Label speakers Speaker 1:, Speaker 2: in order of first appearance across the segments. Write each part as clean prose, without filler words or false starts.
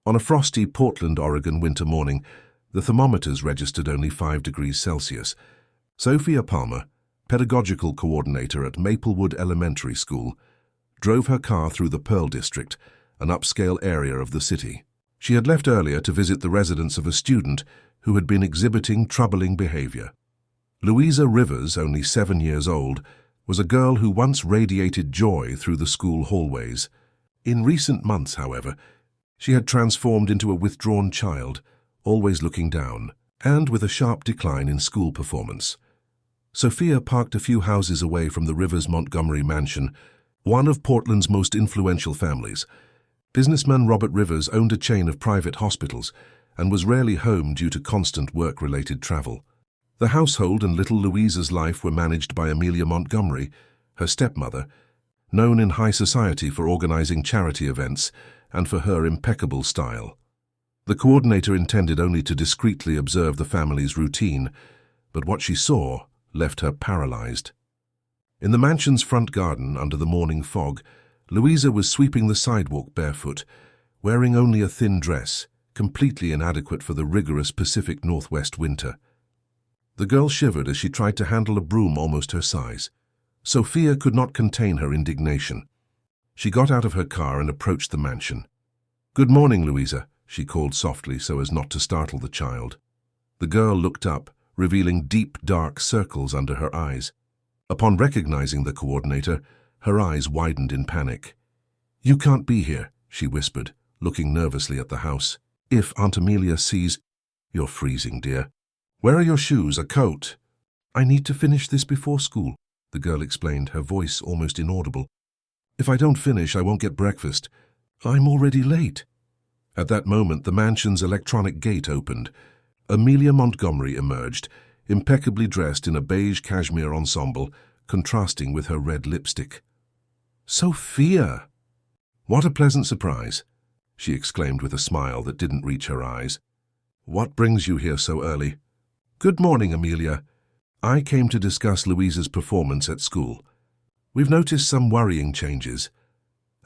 Speaker 1: On a frosty Portland, Oregon winter morning, the thermometers registered only 5 degrees Celsius. Sophia Palmer, pedagogical coordinator at Maplewood Elementary School, drove her car through the Pearl District, an upscale area of the city. She had left earlier to visit the residence of a student who had been exhibiting troubling behavior. Louisa Rivers, only 7 years old, was a girl who once radiated joy through the school hallways. In recent months, however, she had transformed into a withdrawn child, always looking down, and with a sharp decline in school performance. Sophia parked a few houses away from the Rivers Montgomery mansion, one of Portland's most influential families. Businessman Robert Rivers owned a chain of private hospitals and was rarely home due to constant work-related travel. The household and little Louisa's life were managed by Amelia Montgomery, her stepmother, known in high society for organizing charity events and for her impeccable style. The coordinator intended only to discreetly observe the family's routine, but what she saw left her paralyzed. In the mansion's front garden, under the morning fog, Louisa was sweeping the sidewalk barefoot, wearing only a thin dress, completely inadequate for the rigorous Pacific Northwest winter. The girl shivered as she tried to handle a broom almost her size. Sophia could not contain her indignation. She got out of her car and approached the mansion. "Good morning, Louisa," she called softly so as not to startle the child. The girl looked up, revealing deep, dark circles under her eyes. Upon recognizing the coordinator, her eyes widened in panic. "You can't be here," she whispered, looking nervously at the house. "If Aunt Amelia sees—" "You're freezing, dear. Where are your shoes, a coat?" "I need to finish this before school," the girl explained, her voice almost inaudible. "If I don't finish, I won't get breakfast. I'm already late." At that moment, the mansion's electronic gate opened. Amelia Montgomery emerged, impeccably dressed in a beige cashmere ensemble, contrasting with her red lipstick. "Sophia! What a pleasant surprise," she exclaimed with a smile that didn't reach her eyes. "What brings you here so early?" "Good morning, Amelia. I came to discuss Louisa's performance at school. We've noticed some worrying changes."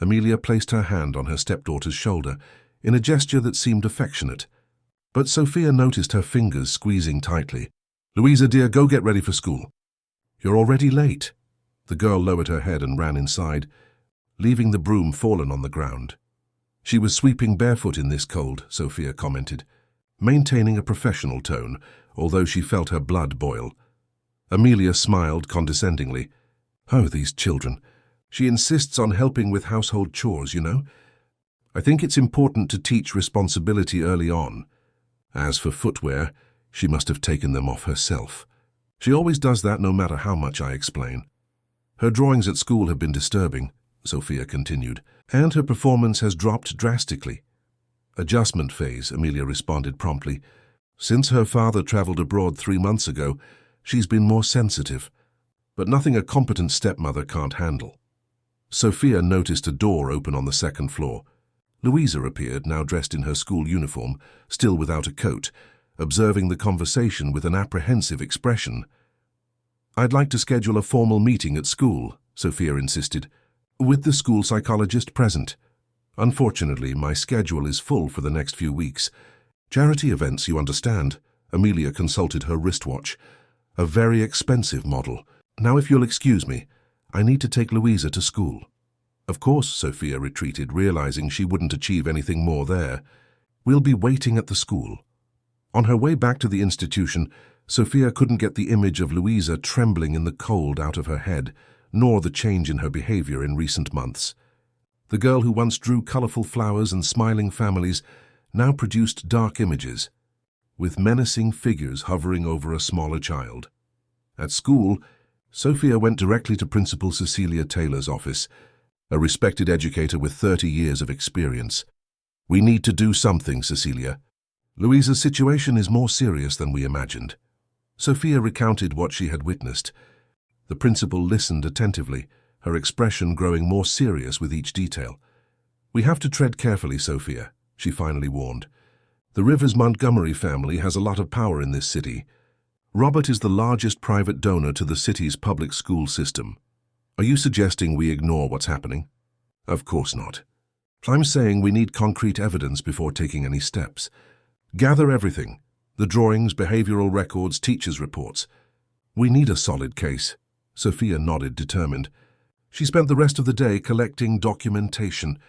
Speaker 1: Amelia placed her hand on her stepdaughter's shoulder in a gesture that seemed affectionate, but Sophia noticed her fingers squeezing tightly. "Louisa, dear, go get ready for school. You're already late." The girl lowered her head and ran inside, leaving the broom fallen on the ground. She was sweeping barefoot in this cold, Sophia commented, maintaining a professional tone, although she felt her blood boil. Amelia smiled condescendingly. "Oh, these children. She insists on helping with household chores, you know. I think it's important to teach responsibility early on. As for footwear, she must have taken them off herself. She always does that no matter how much I explain. Her drawings at school have been disturbing," Sophia continued, "and her performance has dropped drastically." "Adjustment phase," Amelia responded promptly. "Since her father traveled abroad 3 months ago, she's been more sensitive, but nothing a competent stepmother can't handle." Sophia noticed a door open on the second floor. Louisa appeared, now dressed in her school uniform, still without a coat, observing the conversation with an apprehensive expression. "I'd like to schedule a formal meeting at school," Sophia insisted, "with the school psychologist present. Unfortunately, my schedule is full for the next few weeks. Charity events, you understand." Amelia consulted her wristwatch. "A very expensive model. Now, if you'll excuse me, I need to take Louisa to school." "Of course," Sophia retreated, realizing she wouldn't achieve anything more there. "We'll be waiting at the school." On her way back to the institution, Sophia couldn't get the image of Louisa trembling in the cold out of her head, nor the change in her behavior in recent months. The girl who once drew colorful flowers and smiling families now produced dark images, with menacing figures hovering over a smaller child. At school, Sophia went directly to Principal Cecilia Taylor's office, a respected educator with 30 years of experience. "We need to do something, Cecilia. Louisa's situation is more serious than we imagined." Sophia recounted what she had witnessed. The principal listened attentively, her expression growing more serious with each detail. "We have to tread carefully, Sophia," she finally warned. "The Rivers Montgomery family has a lot of power in this city. Robert is the largest private donor to the city's public school system. Are you suggesting we ignore what's happening?" "Of course not. I'm saying we need concrete evidence before taking any steps. Gather everything. The drawings, behavioral records, teachers' reports. We need a solid case. Sophia nodded, determined. She spent the rest of the day collecting documentation.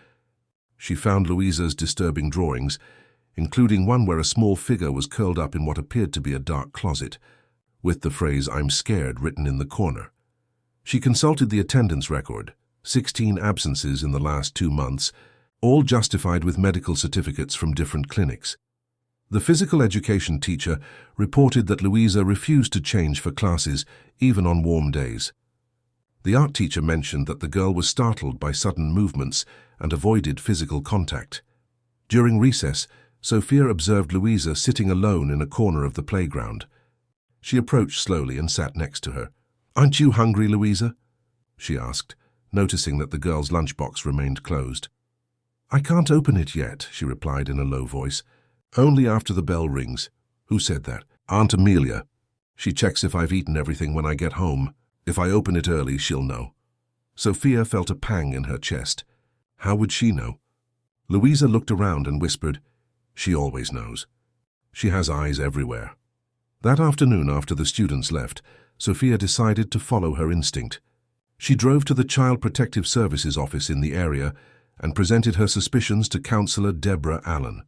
Speaker 1: She found Louisa's disturbing drawings, including one where a small figure was curled up in what appeared to be a dark closet, with the phrase "I'm scared" written in the corner. She consulted the attendance record, 16 absences in the last 2 months, all justified with medical certificates from different clinics. The physical education teacher reported that Louisa refused to change for classes, even on warm days. The art teacher mentioned that the girl was startled by sudden movements and avoided physical contact. During recess, Sophia observed Louisa sitting alone in a corner of the playground. She approached slowly and sat next to her. "Aren't you hungry, Louisa?" she asked, noticing that the girl's lunchbox remained closed. "I can't open it yet," she replied in a low voice. "Only after the bell rings." "Who said that?" "Aunt Amelia. She checks if I've eaten everything when I get home. If I open it early, she'll know." Sophia felt a pang in her chest. How would she know? Louisa looked around and whispered, "She always knows. She has eyes everywhere." That afternoon, after the students left, Sophia decided to follow her instinct. She drove to the Child Protective Services office in the area and presented her suspicions to Counsellor Deborah Allen.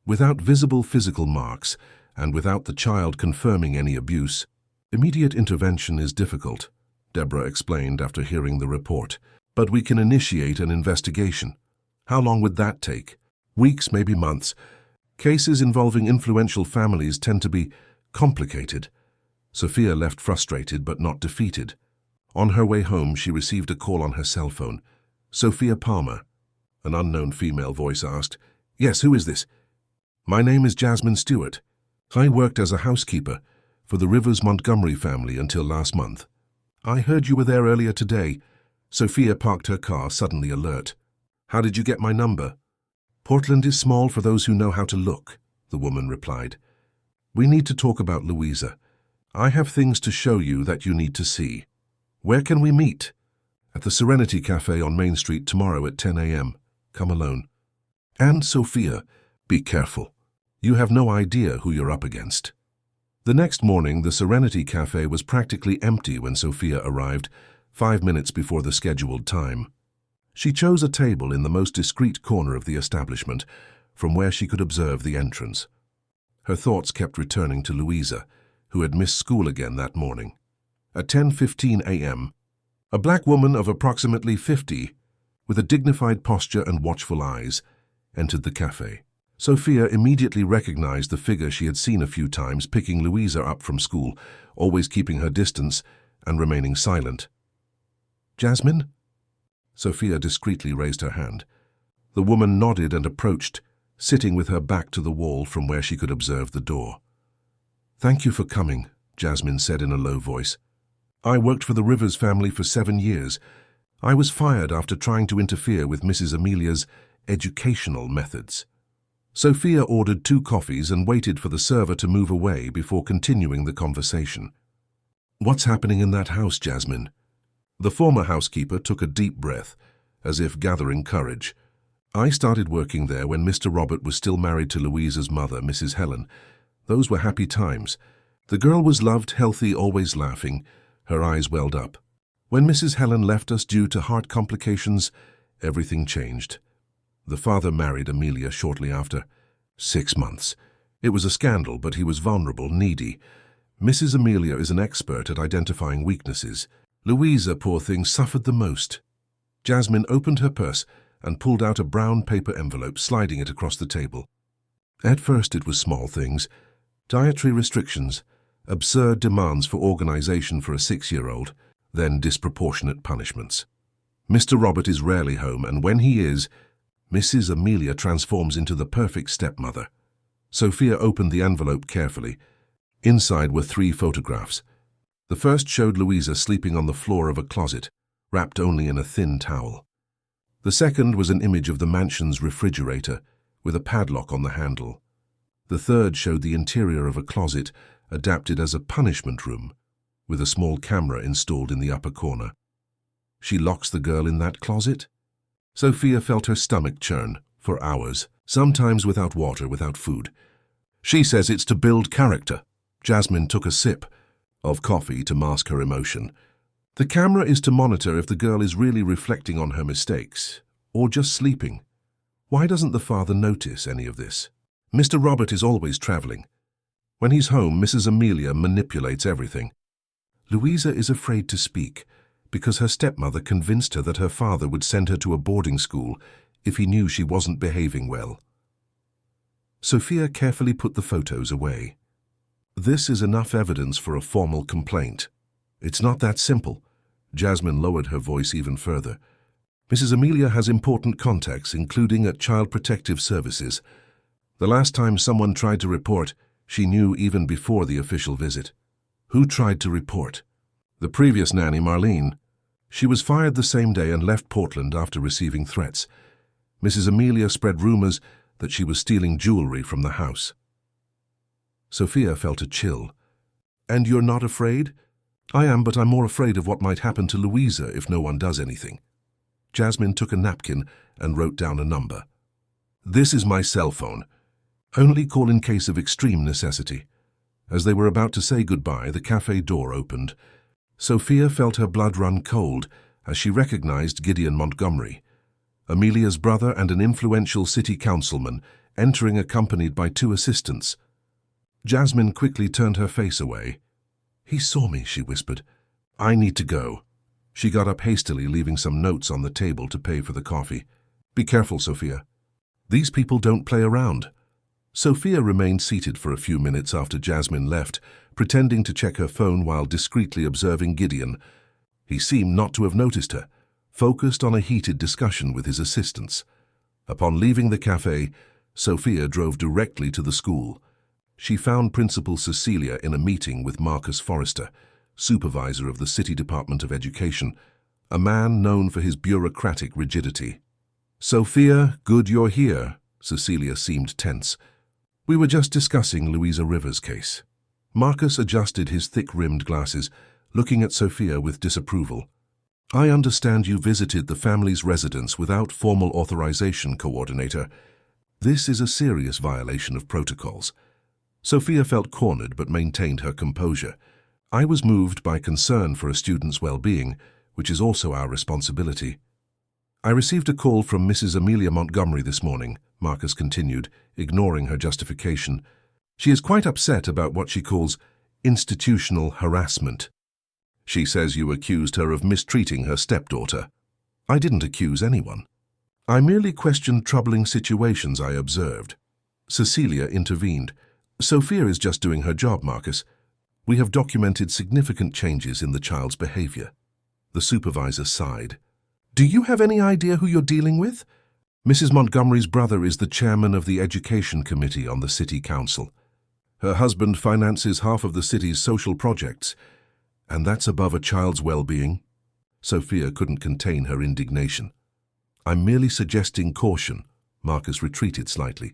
Speaker 1: Without visible physical marks, and without the child confirming any abuse, immediate intervention is difficult, Deborah explained after hearing the report. "But we can initiate an investigation." "How long would that take?" "Weeks, maybe months. Cases involving influential families tend to be complicated." Sophia left frustrated but not defeated. On her way home, she received a call on her cell phone. "Sophia Palmer," an unknown female voice asked. "Yes, who is this?" "My name is Jasmine Stewart. I worked as a housekeeper for the Rivers Montgomery family until last month. I heard you were there earlier today." Sophia parked her car, suddenly alert. "How did you get my number?" "Portland is small for those who know how to look," the woman replied. "We need to talk about Louisa. I have things to show you that you need to see." "Where can we meet?" "At the Serenity Cafe on Main Street tomorrow at 10 a.m. Come alone." "And Sophia, be careful. You have no idea who you're up against." The next morning, the Serenity Cafe was practically empty when Sophia arrived, 5 minutes before the scheduled time. She chose a table in the most discreet corner of the establishment, from where she could observe the entrance. Her thoughts kept returning to Louisa, who had missed school again that morning. At 10:15 a.m., a black woman of approximately 50, with a dignified posture and watchful eyes, entered the cafe. Sophia immediately recognized the figure she had seen a few times picking Louisa up from school, always keeping her distance and remaining silent. "Jasmine?" Sophia discreetly raised her hand. The woman nodded and approached, sitting with her back to the wall from where she could observe the door. "Thank you for coming," Jasmine said in a low voice. "I worked for the Rivers family for 7 years. I was fired after trying to interfere with Mrs. Amelia's educational methods." Sophia ordered 2 coffees and waited for the server to move away before continuing the conversation. "What's happening in that house, Jasmine?" The former housekeeper took a deep breath, as if gathering courage. "I started working there when Mr. Robert was still married to Louisa's mother, Mrs. Helen. Those were happy times. The girl was loved, healthy, always laughing." Her eyes welled up. "When Mrs. Helen left us due to heart complications, everything changed. The father married Amelia shortly after. 6 months. It was a scandal, but he was vulnerable, needy. Mrs. Amelia is an expert at identifying weaknesses. Louisa, poor thing, suffered the most." Jasmine opened her purse and pulled out a brown paper envelope, sliding it across the table. "At first it was small things. Dietary restrictions, absurd demands for organization for a 6-year-old, then disproportionate punishments. Mr. Robert is rarely home, and when he is, Mrs. Amelia transforms into the perfect stepmother." Sophia opened the envelope carefully. Inside were 3 photographs. The first showed Louisa sleeping on the floor of a closet, wrapped only in a thin towel. The second was an image of the mansion's refrigerator, with a padlock on the handle. The third showed the interior of a closet, adapted as a punishment room, with a small camera installed in the upper corner. "She locks the girl in that closet?" Sophia felt her stomach churn for hours, sometimes without water, without food. She says it's to build character. Jasmine took a sip of coffee to mask her emotion. The camera is to monitor if the girl is really reflecting on her mistakes, or just sleeping. Why doesn't the father notice any of this? Mr. Robert is always traveling. When he's home, Mrs. Amelia manipulates everything. Louisa is afraid to speak because her stepmother convinced her that her father would send her to a boarding school if he knew she wasn't behaving well. Sophia carefully put the photos away. This is enough evidence for a formal complaint. It's not that simple. Jasmine lowered her voice even further. Mrs. Amelia has important contacts, including at Child Protective Services. The last time someone tried to report, she knew even before the official visit. Who tried to report? The previous nanny, Marlene. She was fired the same day and left Portland after receiving threats. Mrs. Amelia spread rumors that she was stealing jewelry from the house. Sophia felt a chill. And you're not afraid? I am, but I'm more afraid of what might happen to Louisa if no one does anything. Jasmine took a napkin and wrote down a number. This is my cell phone. Only call in case of extreme necessity. As they were about to say goodbye, the cafe door opened. Sophia felt her blood run cold as she recognized Gideon Montgomery, Amelia's brother and an influential city councilman, entering accompanied by 2 assistants. Jasmine quickly turned her face away. He saw me, she whispered. I need to go. She got up hastily, leaving some notes on the table to pay for the coffee. Be careful, Sophia. These people don't play around. Sophia remained seated for a few minutes after Jasmine left, pretending to check her phone while discreetly observing Gideon. He seemed not to have noticed her, focused on a heated discussion with his assistants. Upon leaving the cafe, Sophia drove directly to the school. She found Principal Cecilia in a meeting with Marcus Forrester, supervisor of the City Department of Education, a man known for his bureaucratic rigidity. Sophia, good you're here. Cecilia seemed tense. We were just discussing Louisa Rivers' case. Marcus adjusted his thick-rimmed glasses, looking at Sophia with disapproval. I understand you visited the family's residence without formal authorization, Coordinator. This is a serious violation of protocols. Sophia felt cornered but maintained her composure. I was moved by concern for a student's well-being, which is also our responsibility. I received a call from Mrs. Amelia Montgomery this morning, Marcus continued, ignoring her justification. She is quite upset about what she calls institutional harassment. She says you accused her of mistreating her stepdaughter. I didn't accuse anyone. I merely questioned troubling situations I observed. Cecilia intervened. Sophia is just doing her job, Marcus. We have documented significant changes in the child's behavior. The supervisor sighed. Do you have any idea who you're dealing with? Mrs. Montgomery's brother is the chairman of the Education Committee on the City Council. Her husband finances half of the city's social projects, and that's above a child's well-being. Sophia couldn't contain her indignation. I'm merely suggesting caution. Marcus retreated slightly.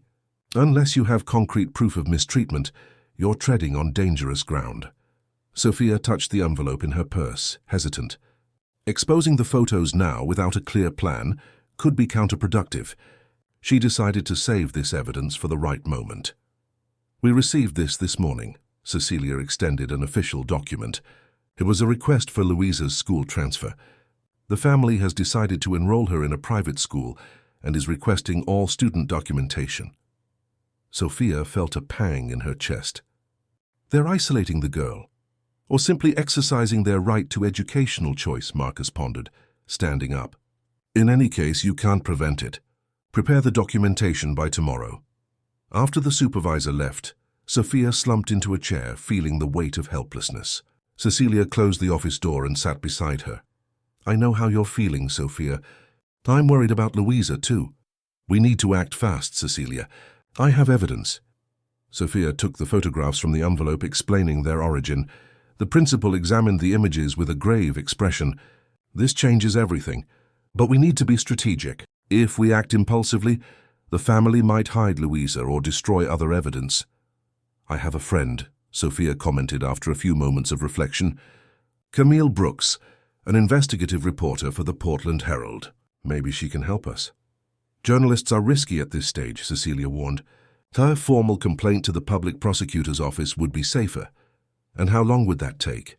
Speaker 1: Unless you have concrete proof of mistreatment, you're treading on dangerous ground. Sophia touched the envelope in her purse, hesitant. Exposing the photos now without a clear plan could be counterproductive. She decided to save this evidence for the right moment. We received this morning. Cecilia extended an official document. It was a request for Louisa's school transfer. The family has decided to enroll her in a private school and is requesting all student documentation. Sophia felt a pang in her chest. They're isolating the girl, or simply exercising their right to educational choice, Marcus pondered, standing up. In any case, you can't prevent it. Prepare the documentation by tomorrow. After the supervisor left, Sophia slumped into a chair, feeling the weight of helplessness. Cecilia closed the office door and sat beside her. I know how you're feeling, Sophia. I'm worried about Louisa, too. We need to act fast, Cecilia. I have evidence. Sophia took the photographs from the envelope, explaining their origin. The principal examined the images with a grave expression. This changes everything. But we need to be strategic. If we act impulsively, the family might hide Louisa or destroy other evidence. I have a friend, Sophia commented after a few moments of reflection. Camille Brooks, an investigative reporter for the Portland Herald. Maybe she can help us. Journalists are risky at this stage, Cecilia warned. Her formal complaint to the public prosecutor's office would be safer. And how long would that take?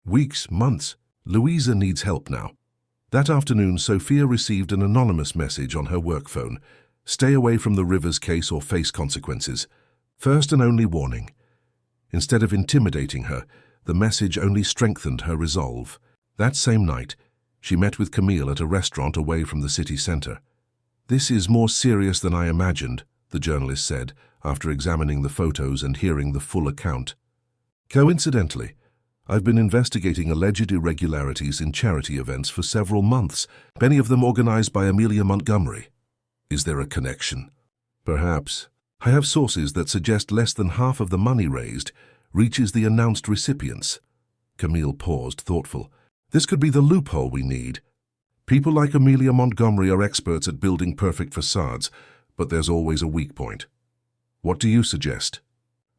Speaker 1: Weeks, months. Louisa needs help now. That afternoon, Sophia received an anonymous message on her work phone. Stay away from the Rivers case or face consequences. First and only warning. Instead of intimidating her, the message only strengthened her resolve. That same night, she met with Camille at a restaurant away from the city center. "This is more serious than I imagined," the journalist said, after examining the photos and hearing the full account. "Coincidentally, I've been investigating alleged irregularities in charity events for several months, many of them organized by Amelia Montgomery. Is there a connection?" "Perhaps. I have sources that suggest less than half of the money raised reaches the announced recipients." Camille paused, thoughtful. "This could be the loophole we need. People like Amelia Montgomery are experts at building perfect facades, but there's always a weak point. What do you suggest?"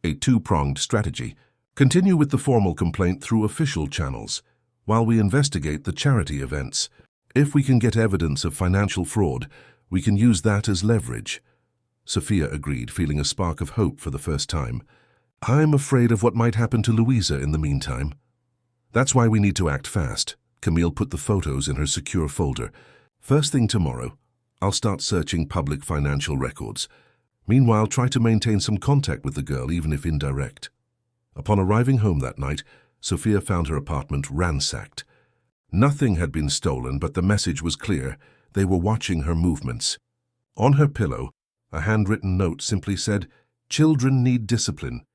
Speaker 1: "A two-pronged strategy. Continue with the formal complaint through official channels, while we investigate the charity events. If we can get evidence of financial fraud, we can use that as leverage." Sophia agreed, feeling a spark of hope for the first time. "I'm afraid of what might happen to Louisa in the meantime." "That's why we need to act fast." Camille put the photos in her secure folder. "First thing tomorrow, I'll start searching public financial records. Meanwhile, try to maintain some contact with the girl, even if indirect." Upon arriving home that night, Sophia found her apartment ransacked. Nothing had been stolen, but the message was clear. They were watching her movements. On her pillow, a handwritten note simply said, "Children need discipline.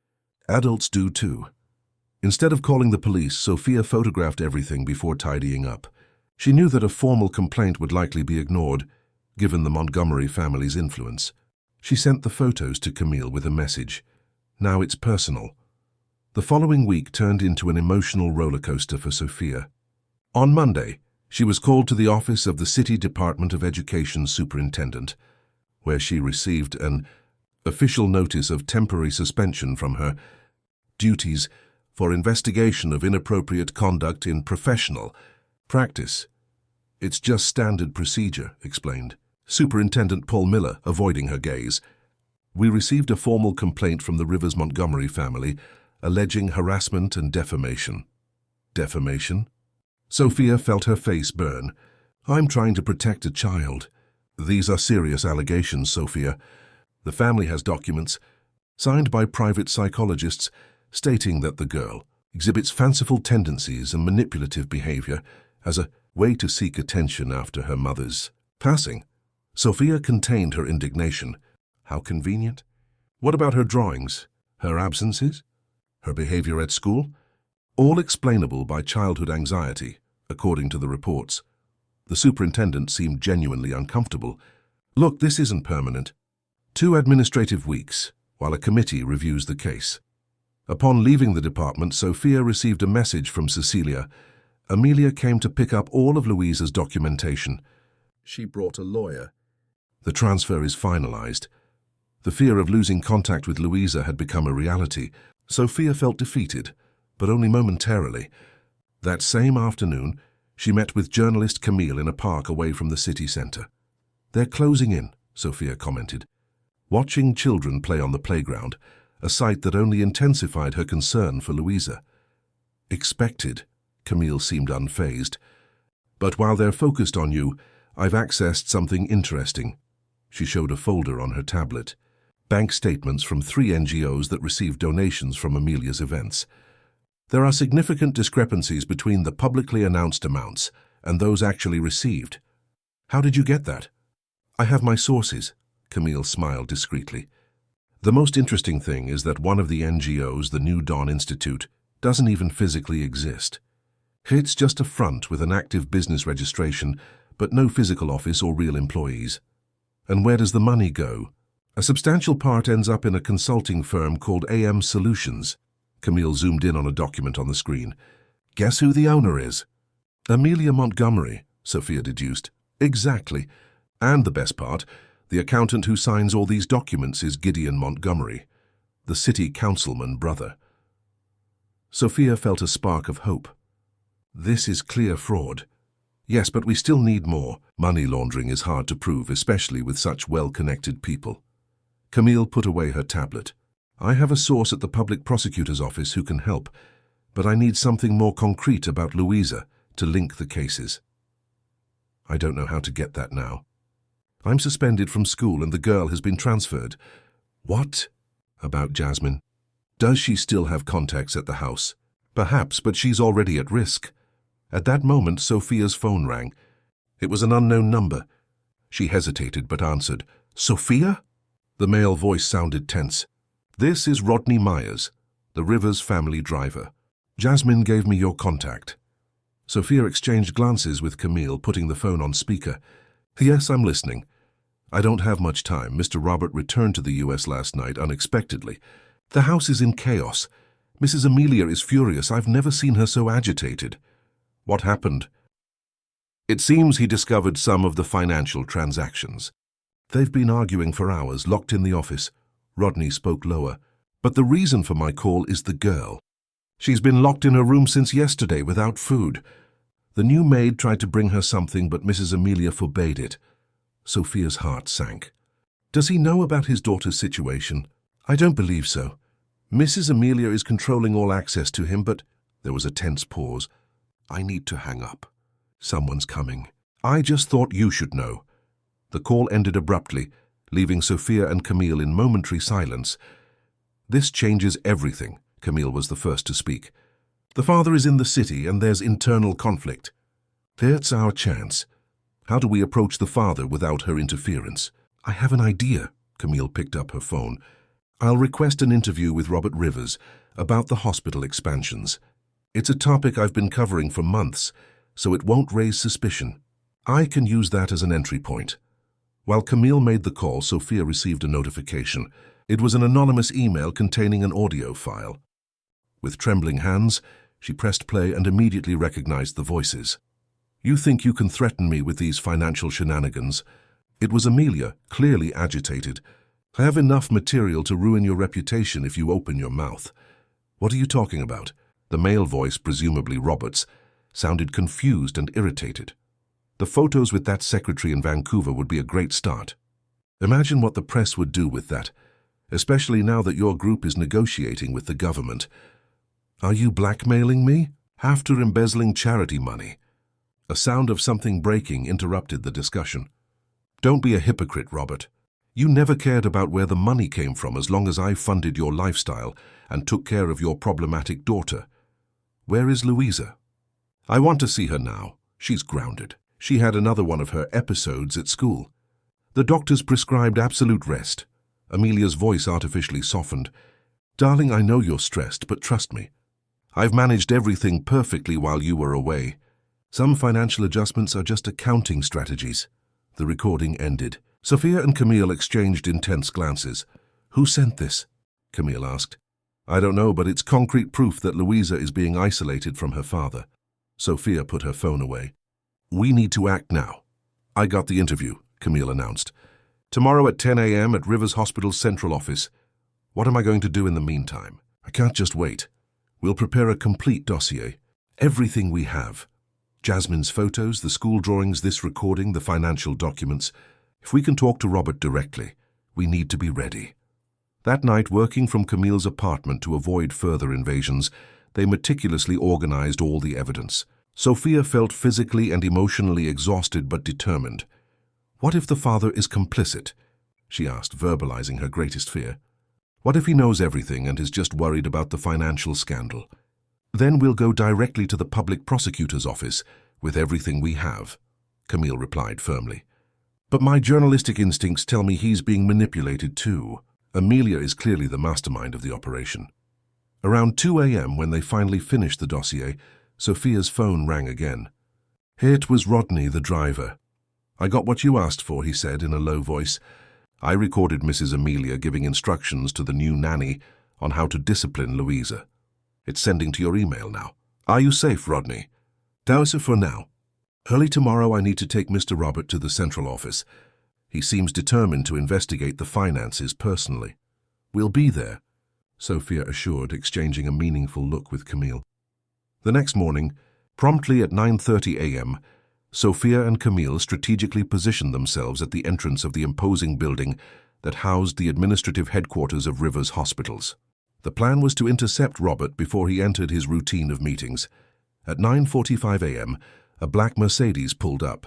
Speaker 1: Adults do too." Instead of calling the police, Sophia photographed everything before tidying up. She knew that a formal complaint would likely be ignored, given the Montgomery family's influence. She sent the photos to Camille with a message. Now it's personal. The following week turned into an emotional roller coaster for Sophia. On Monday, she was called to the office of the City Department of Education superintendent, where she received an official notice of temporary suspension from her duties for investigation of inappropriate conduct in professional practice. "It's just standard procedure," explained Superintendent Paul Miller, avoiding her gaze. "We received a formal complaint from the Rivers Montgomery family alleging harassment and defamation." "Defamation?" Sophia felt her face burn. "I'm trying to protect a child." "These are serious allegations, Sophia. The family has documents, signed by private psychologists, stating that the girl exhibits fanciful tendencies and manipulative behavior as a way to seek attention after her mother's passing." Sophia contained her indignation. How convenient. What about her drawings, her absences, her behavior at school? All explainable by childhood anxiety, according to the reports. The superintendent seemed genuinely uncomfortable. "Look, this isn't permanent. 2 administrative weeks, while a committee reviews the case." Upon leaving the department, Sophia received a message from Cecilia. Amelia came to pick up all of Louisa's documentation. She brought a lawyer. "The transfer is finalized." The fear of losing contact with Louisa had become a reality. Sophia felt defeated, but only momentarily. That same afternoon, she met with journalist Camille in a park away from the city center. "They're closing in," Sophia commented, watching children play on the playground, a sight that only intensified her concern for Louisa. "Expected," Camille seemed unfazed. "But while they're focused on you, I've accessed something interesting." She showed a folder on her tablet. Bank statements from 3 NGOs that received donations from Amelia's events. There are significant discrepancies between the publicly announced amounts and those actually received. "How did you get that?" "I have my sources," Camille smiled discreetly. "The most interesting thing is that one of the NGOs, the New Dawn Institute, doesn't even physically exist. It's just a front with an active business registration, but no physical office or real employees." "And where does the money go?" "A substantial part ends up in a consulting firm called AM Solutions." Camille zoomed in on a document on the screen. "Guess who the owner is?" "Amelia Montgomery," Sophia deduced. "Exactly. And the best part, the accountant who signs all these documents is Gideon Montgomery, the city councilman brother." Sophia felt a spark of hope. This is clear fraud. Yes, but we still need more. Money laundering is hard to prove, especially with such well-connected people. Camille put away her tablet. I have a source at the public prosecutor's office who can help, but I need something more concrete about Louisa to link the cases. I don't know how to get that now. I'm suspended from school and the girl has been transferred. What? About Jasmine. Does she still have contacts at the house? Perhaps, but she's already at risk. At that moment, Sophia's phone rang. It was an unknown number. She hesitated but answered. Sophia? The male voice sounded tense. This is Rodney Myers, the Rivers family driver. Jasmine gave me your contact. Sophia exchanged glances with Camille, putting the phone on speaker. Yes, I'm listening. I don't have much time. Mr. Robert returned to the U.S. last night unexpectedly. The house is in chaos. Mrs. Amelia is furious. I've never seen her so agitated. What happened? It seems he discovered some of the financial transactions. They've been arguing for hours, locked in the office. Rodney spoke lower. But the reason for my call is the girl. She's been locked in her room since yesterday without food. The new maid tried to bring her something, but Mrs. Amelia forbade it. Sophia's heart sank. Does he know about his daughter's situation? I don't believe so. Mrs. Amelia is controlling all access to him, but there was a tense pause. I need to hang up. Someone's coming. I just thought you should know. The call ended abruptly, leaving Sophia and Camille in momentary silence. This changes everything, Camille was the first to speak. The father is in the city and there's internal conflict. That's our chance. How do we approach the father without her interference? I have an idea. Camille picked up her phone. I'll request an interview with Robert Rivers about the hospital expansions. It's a topic I've been covering for months, so it won't raise suspicion. I can use that as an entry point. While Camille made the call, Sophia received a notification. It was an anonymous email containing an audio file. With trembling hands, she pressed play and immediately recognized the voices. You think you can threaten me with these financial shenanigans? It was Amelia, clearly agitated. I have enough material to ruin your reputation if you open your mouth. What are you talking about? The male voice, presumably Robert's, sounded confused and irritated. The photos with that secretary in Vancouver would be a great start. Imagine what the press would do with that, especially now that your group is negotiating with the government. Are you blackmailing me? After embezzling charity money? A sound of something breaking interrupted the discussion. Don't be a hypocrite, Robert. You never cared about where the money came from as long as I funded your lifestyle and took care of your problematic daughter. Where is Louisa? I want to see her now. She's grounded. She had another one of her episodes at school. The doctors prescribed absolute rest. Amelia's voice artificially softened. Darling, I know you're stressed, but trust me. I've managed everything perfectly while you were away. Some financial adjustments are just accounting strategies. The recording ended. Sophia and Camille exchanged intense glances. Who sent this? Camille asked. I don't know, but it's concrete proof that Louisa is being isolated from her father. Sophia put her phone away. We need to act now. I got the interview, Camille announced. Tomorrow at 10 a.m. at Rivers Hospital's central office. What am I going to do in the meantime? I can't just wait. We'll prepare a complete dossier. Everything we have. Jasmine's photos, the school drawings, this recording, the financial documents. If we can talk to Robert directly, we need to be ready. That night, working from Camille's apartment to avoid further invasions, they meticulously organized all the evidence. Sophia felt physically and emotionally exhausted but determined. What if the father is complicit? She asked, verbalizing her greatest fear. What if he knows everything and is just worried about the financial scandal? Then we'll go directly to the public prosecutor's office with everything we have, Camille replied firmly. But my journalistic instincts tell me he's being manipulated too. Amelia is clearly the mastermind of the operation. Around 2 a.m., when they finally finished the dossier, Sophia's phone rang again. It was Rodney, the driver. I got what you asked for, he said in a low voice. I recorded Mrs. Amelia giving instructions to the new nanny on how to discipline Louisa. It's sending to your email now. Are you safe, Rodney? Dowser for now. Early tomorrow I need to take Mr. Robert to the central office. He seems determined to investigate the finances personally. We'll be there, Sophia assured, exchanging a meaningful look with Camille. The next morning, promptly at 9:30 a.m., Sophia and Camille strategically positioned themselves at the entrance of the imposing building that housed the administrative headquarters of Rivers Hospitals. The plan was to intercept Robert before he entered his routine of meetings. At 9:45 a.m., a black Mercedes pulled up.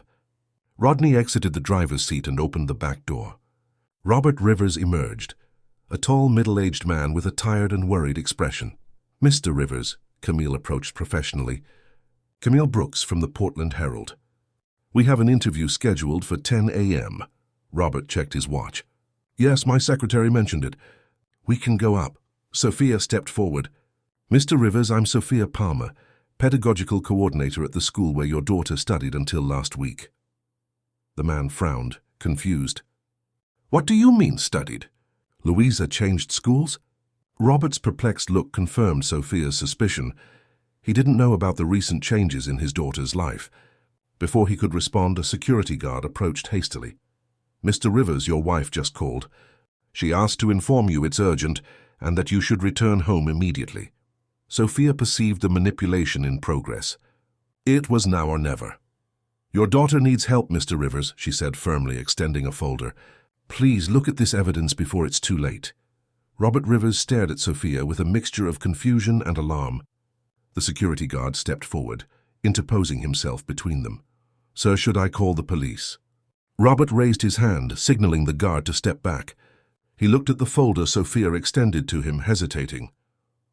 Speaker 1: Rodney exited the driver's seat and opened the back door. Robert Rivers emerged, a tall, middle-aged man with a tired and worried expression. "Mr. Rivers," Camille approached professionally. "Camille Brooks from the Portland Herald. We have an interview scheduled for 10 a.m. Robert checked his watch. "Yes, my secretary mentioned it. We can go up." Sophia stepped forward. "Mr. Rivers, I'm Sophia Palmer, pedagogical coordinator at the school where your daughter studied until last week." The man frowned, confused. "What do you mean, studied? Louisa changed schools?" Robert's perplexed look confirmed Sophia's suspicion. He didn't know about the recent changes in his daughter's life. Before he could respond, a security guard approached hastily. "Mr. Rivers, your wife just called. She asked to inform you it's urgent and that you should return home immediately." Sophia perceived the manipulation in progress. It was now or never. "Your daughter needs help, Mr. Rivers," she said firmly, extending a folder. "Please look at this evidence before it's too late." Robert Rivers stared at Sophia with a mixture of confusion and alarm. The security guard stepped forward, interposing himself between them. "Sir, should I call the police?" Robert raised his hand, signaling the guard to step back. He looked at the folder Sophia extended to him, hesitating.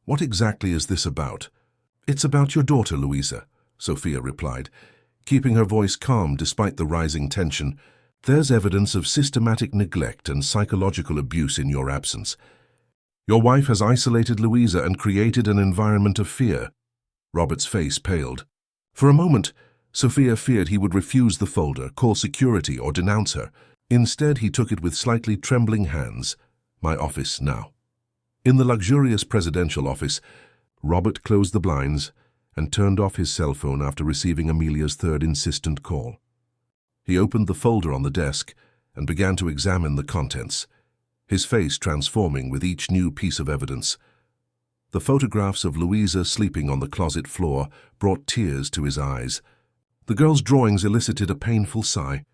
Speaker 1: "What exactly is this about?" "It's about your daughter, Louisa," Sophia replied, keeping her voice calm despite the rising tension. "There's evidence of systematic neglect and psychological abuse in your absence. Your wife has isolated Louisa and created an environment of fear." Robert's face paled. For a moment, Sophia feared he would refuse the folder, call security, or denounce her. Instead, he took it with slightly trembling hands. "My office now." In the luxurious presidential office, Robert closed the blinds and turned off his cell phone after receiving Amelia's third insistent call. He opened the folder on the desk and began to examine the contents, his face transforming with each new piece of evidence. The photographs of Louisa sleeping on the closet floor brought tears to his eyes. The girl's drawings elicited a painful sigh.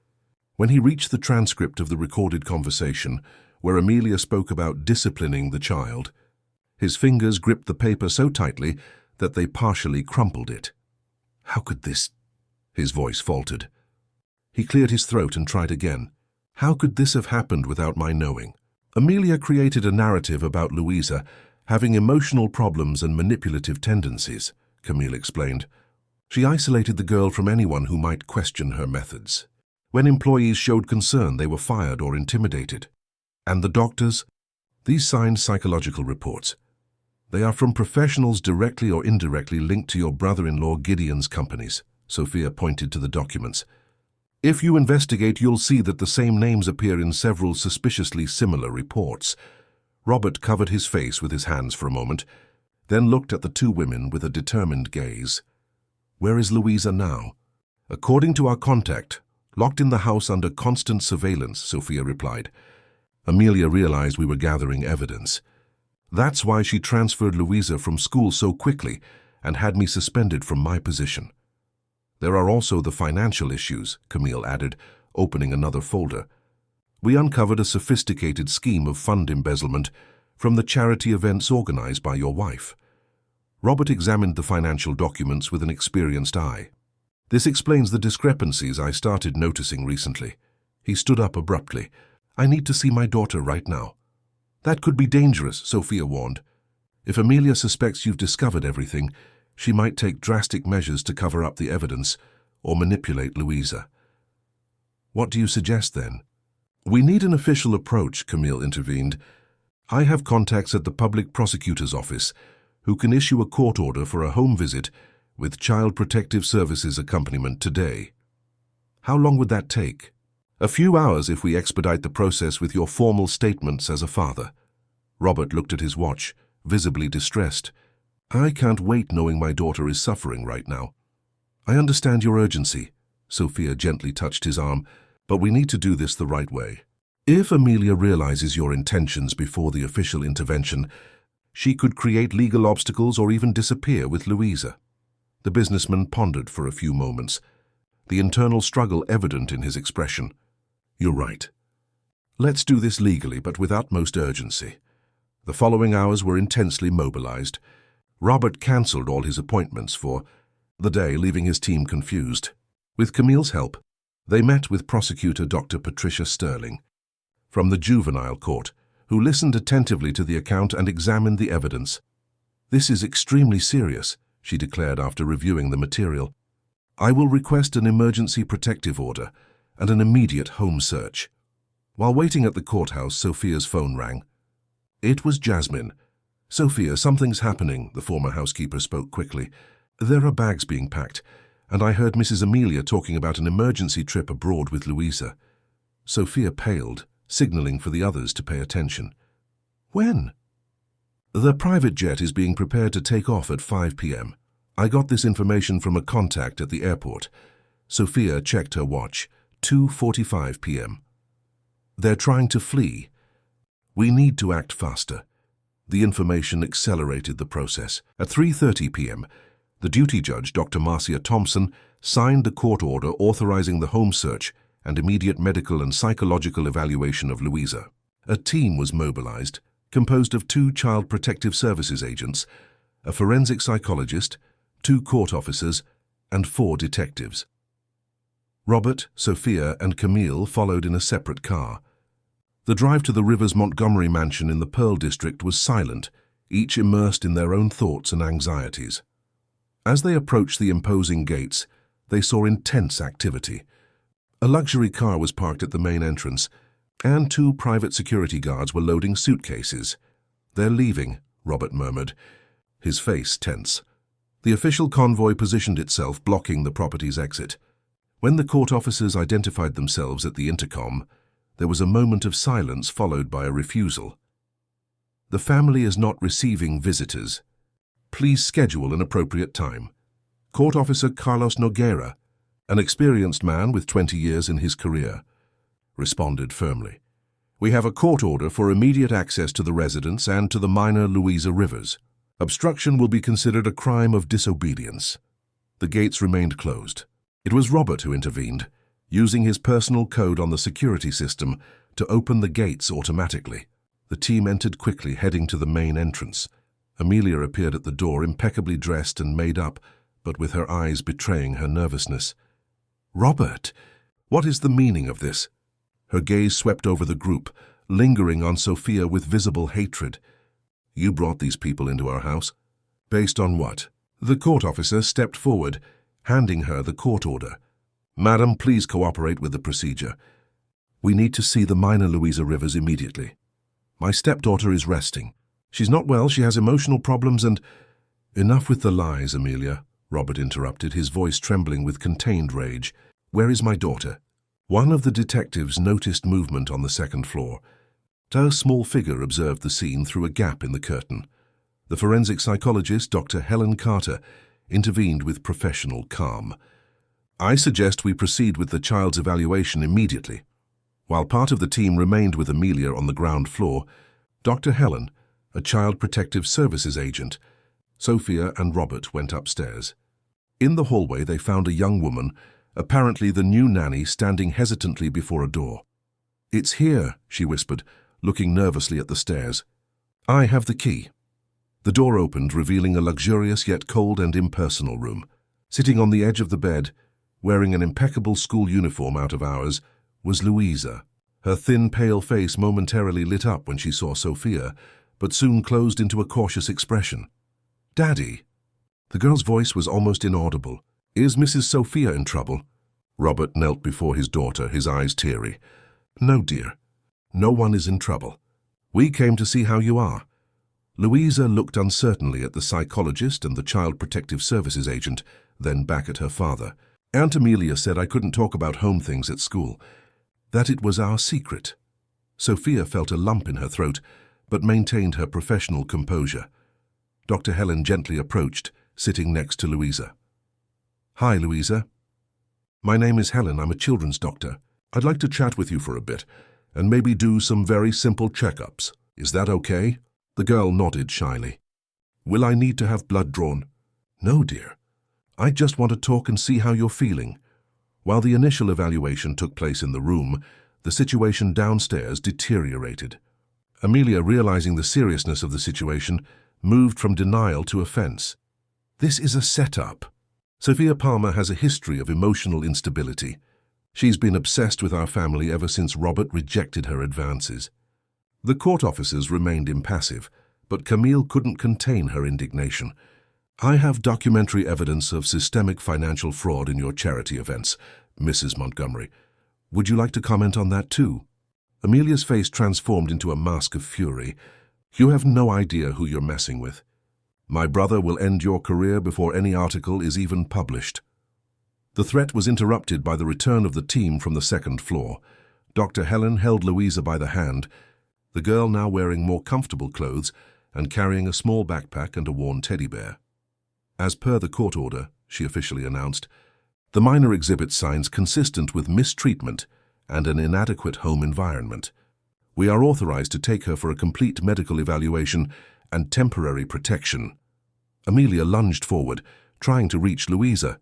Speaker 1: When he reached the transcript of the recorded conversation, where Amelia spoke about disciplining the child, his fingers gripped the paper so tightly that they partially crumpled it. "How could this—" His voice faltered. He cleared his throat and tried again. "How could this have happened without my knowing?" Amelia created a narrative about Louisa having emotional problems and manipulative tendencies, Camille explained. She isolated the girl from anyone who might question her methods. When employees showed concern, they were fired or intimidated. And the doctors? These signed psychological reports. They are from professionals directly or indirectly linked to your brother-in-law Gideon's companies. Sophia pointed to the documents. "If you investigate, you'll see that the same names appear in several suspiciously similar reports." Robert covered his face with his hands for a moment, then looked at the two women with a determined gaze. "Where is Louisa now?" "According to our contact, locked in the house under constant surveillance," Sophia replied. Amelia realized we were gathering evidence. "That's why she transferred Louisa from school so quickly and had me suspended from my position." "There are also the financial issues," Camille added, opening another folder. "We uncovered a sophisticated scheme of fund embezzlement from the charity events organized by your wife." Robert examined the financial documents with an experienced eye. "This explains the discrepancies I started noticing recently." He stood up abruptly. "I need to see my daughter right now." "That could be dangerous," Sophia warned. "If Amelia suspects you've discovered everything, she might take drastic measures to cover up the evidence or manipulate Louisa." "What do you suggest then?" "We need an official approach," Camille intervened. "I have contacts at the public prosecutor's office who can issue a court order for a home visit with Child Protective Services accompaniment today." "How long would that take?" "A few hours if we expedite the process with your formal statements as a father." Robert looked at his watch, visibly distressed. "I can't wait knowing my daughter is suffering right now." "I understand your urgency," Sophia gently touched his arm, "but we need to do this the right way. If Amelia realizes your intentions before the official intervention, she could create legal obstacles or even disappear with Louisa." The businessman pondered for a few moments. the internal struggle evident in his expression. "You're right. Let's do this legally, but with utmost urgency." The following hours were intensely mobilized. Robert cancelled all his appointments for the day, leaving his team confused. With Camille's help, they met with prosecutor Dr. Patricia Sterling from the juvenile court, who listened attentively to the account and examined the evidence. "This is extremely serious," she declared after reviewing the material. "I will request an emergency protective order and an immediate home search." While waiting at the courthouse, Sophia's phone rang. It was Jasmine. "Sophia, something's happening," the former housekeeper spoke quickly. "There are bags being packed, and I heard Mrs. Amelia talking about an emergency trip abroad with Louisa." Sophia paled, signaling for the others to pay attention. "When?" "The private jet is being prepared to take off at 5 p.m. I got this information from a contact at the airport." Sophia checked her watch. 2:45 p.m. "They're trying to flee. We need to act faster." The information accelerated the process. At 3:30 p.m., the duty judge, Dr. Marcia Thompson, signed a court order authorizing the home search and immediate medical and psychological evaluation of Louisa. A team was mobilized, composed of 2 Child Protective Services agents, a forensic psychologist, 2 court officers, and 4 detectives. Robert, Sophia, and Camille followed in a separate car. The drive to the Rivers Montgomery mansion in the Pearl District was silent, each immersed in their own thoughts and anxieties. As they approached the imposing gates, they saw intense activity. A luxury car was parked at the main entrance, and 2 private security guards were loading suitcases. "They're leaving," Robert murmured, his face tense. The official convoy positioned itself, blocking the property's exit. When the court officers identified themselves at the intercom, there was a moment of silence followed by a refusal. "The family is not receiving visitors. Please schedule an appropriate time." Court Officer Carlos Nogueira, an experienced man with 20 years in his career, responded firmly. "We have a court order for immediate access to the residence and to the minor Louisa Rivers. Obstruction will be considered a crime of disobedience." The gates remained closed. It was Robert who intervened, using his personal code on the security system to open the gates automatically. The team entered quickly, heading to the main entrance. Amelia appeared at the door, impeccably dressed and made up, but with her eyes betraying her nervousness. "Robert, what is the meaning of this?" Her gaze swept over the group, lingering on Sophia with visible hatred. "You brought these people into our house? Based on what?" The court officer stepped forward, handing her the court order. "Madam, please cooperate with the procedure. We need to see the minor Louisa Rivers immediately. My stepdaughter is resting. She's not well, she has emotional problems and—" "Enough with the lies, Amelia," Robert interrupted, his voice trembling with contained rage. "Where is my daughter?" One of the detectives noticed movement on the second floor. A small figure observed the scene through a gap in the curtain. The forensic psychologist, Dr. Helen Carter, intervened with professional calm. "I suggest we proceed with the child's evaluation immediately." While part of the team remained with Amelia on the ground floor, Dr. Helen, a Child Protective Services agent, Sophia and Robert went upstairs. In the hallway they found a young woman, apparently the new nanny, standing hesitantly before a door. "It's here," she whispered, looking nervously at the stairs. "I have the key." The door opened, revealing a luxurious yet cold and impersonal room. Sitting on the edge of the bed, wearing an impeccable school uniform out of hours, was Louisa. Her thin, pale face momentarily lit up when she saw Sophia, but soon closed into a cautious expression. "Daddy!" The girl's voice was almost inaudible. "Is Mrs. Sophia in trouble?" Robert knelt before his daughter, his eyes teary. "No, dear. No one is in trouble. We came to see how you are." Louisa looked uncertainly at the psychologist and the Child Protective Services agent, then back at her father. "Aunt Amelia said I couldn't talk about home things at school, that it was our secret." Sophia felt a lump in her throat, but maintained her professional composure. Dr. Helen gently approached, sitting next to Louisa. "Hi, Louisa. My name is Helen. I'm a children's doctor. I'd like to chat with you for a bit, and maybe do some very simple checkups. Is that okay?" The girl nodded shyly. "Will I need to have blood drawn?" "No, dear. I just want to talk and see how you're feeling." While the initial evaluation took place in the room, the situation downstairs deteriorated. Amelia, realizing the seriousness of the situation, moved from denial to offense. "This is a setup. Sophia Palmer has a history of emotional instability. She's been obsessed with our family ever since Robert rejected her advances." The court officers remained impassive, but Camille couldn't contain her indignation. "I have documentary evidence of systemic financial fraud in your charity events, Mrs. Montgomery. Would you like to comment on that too?" Amelia's face transformed into a mask of fury. "You have no idea who you're messing with. My brother will end your career before any article is even published." The threat was interrupted by the return of the team from the second floor. Dr. Helen held Louisa by the hand, the girl now wearing more comfortable clothes and carrying a small backpack and a worn teddy bear. "As per the court order," she officially announced, "the minor exhibits signs consistent with mistreatment and an inadequate home environment. We are authorized to take her for a complete medical evaluation and temporary protection." Amelia lunged forward, trying to reach Louisa.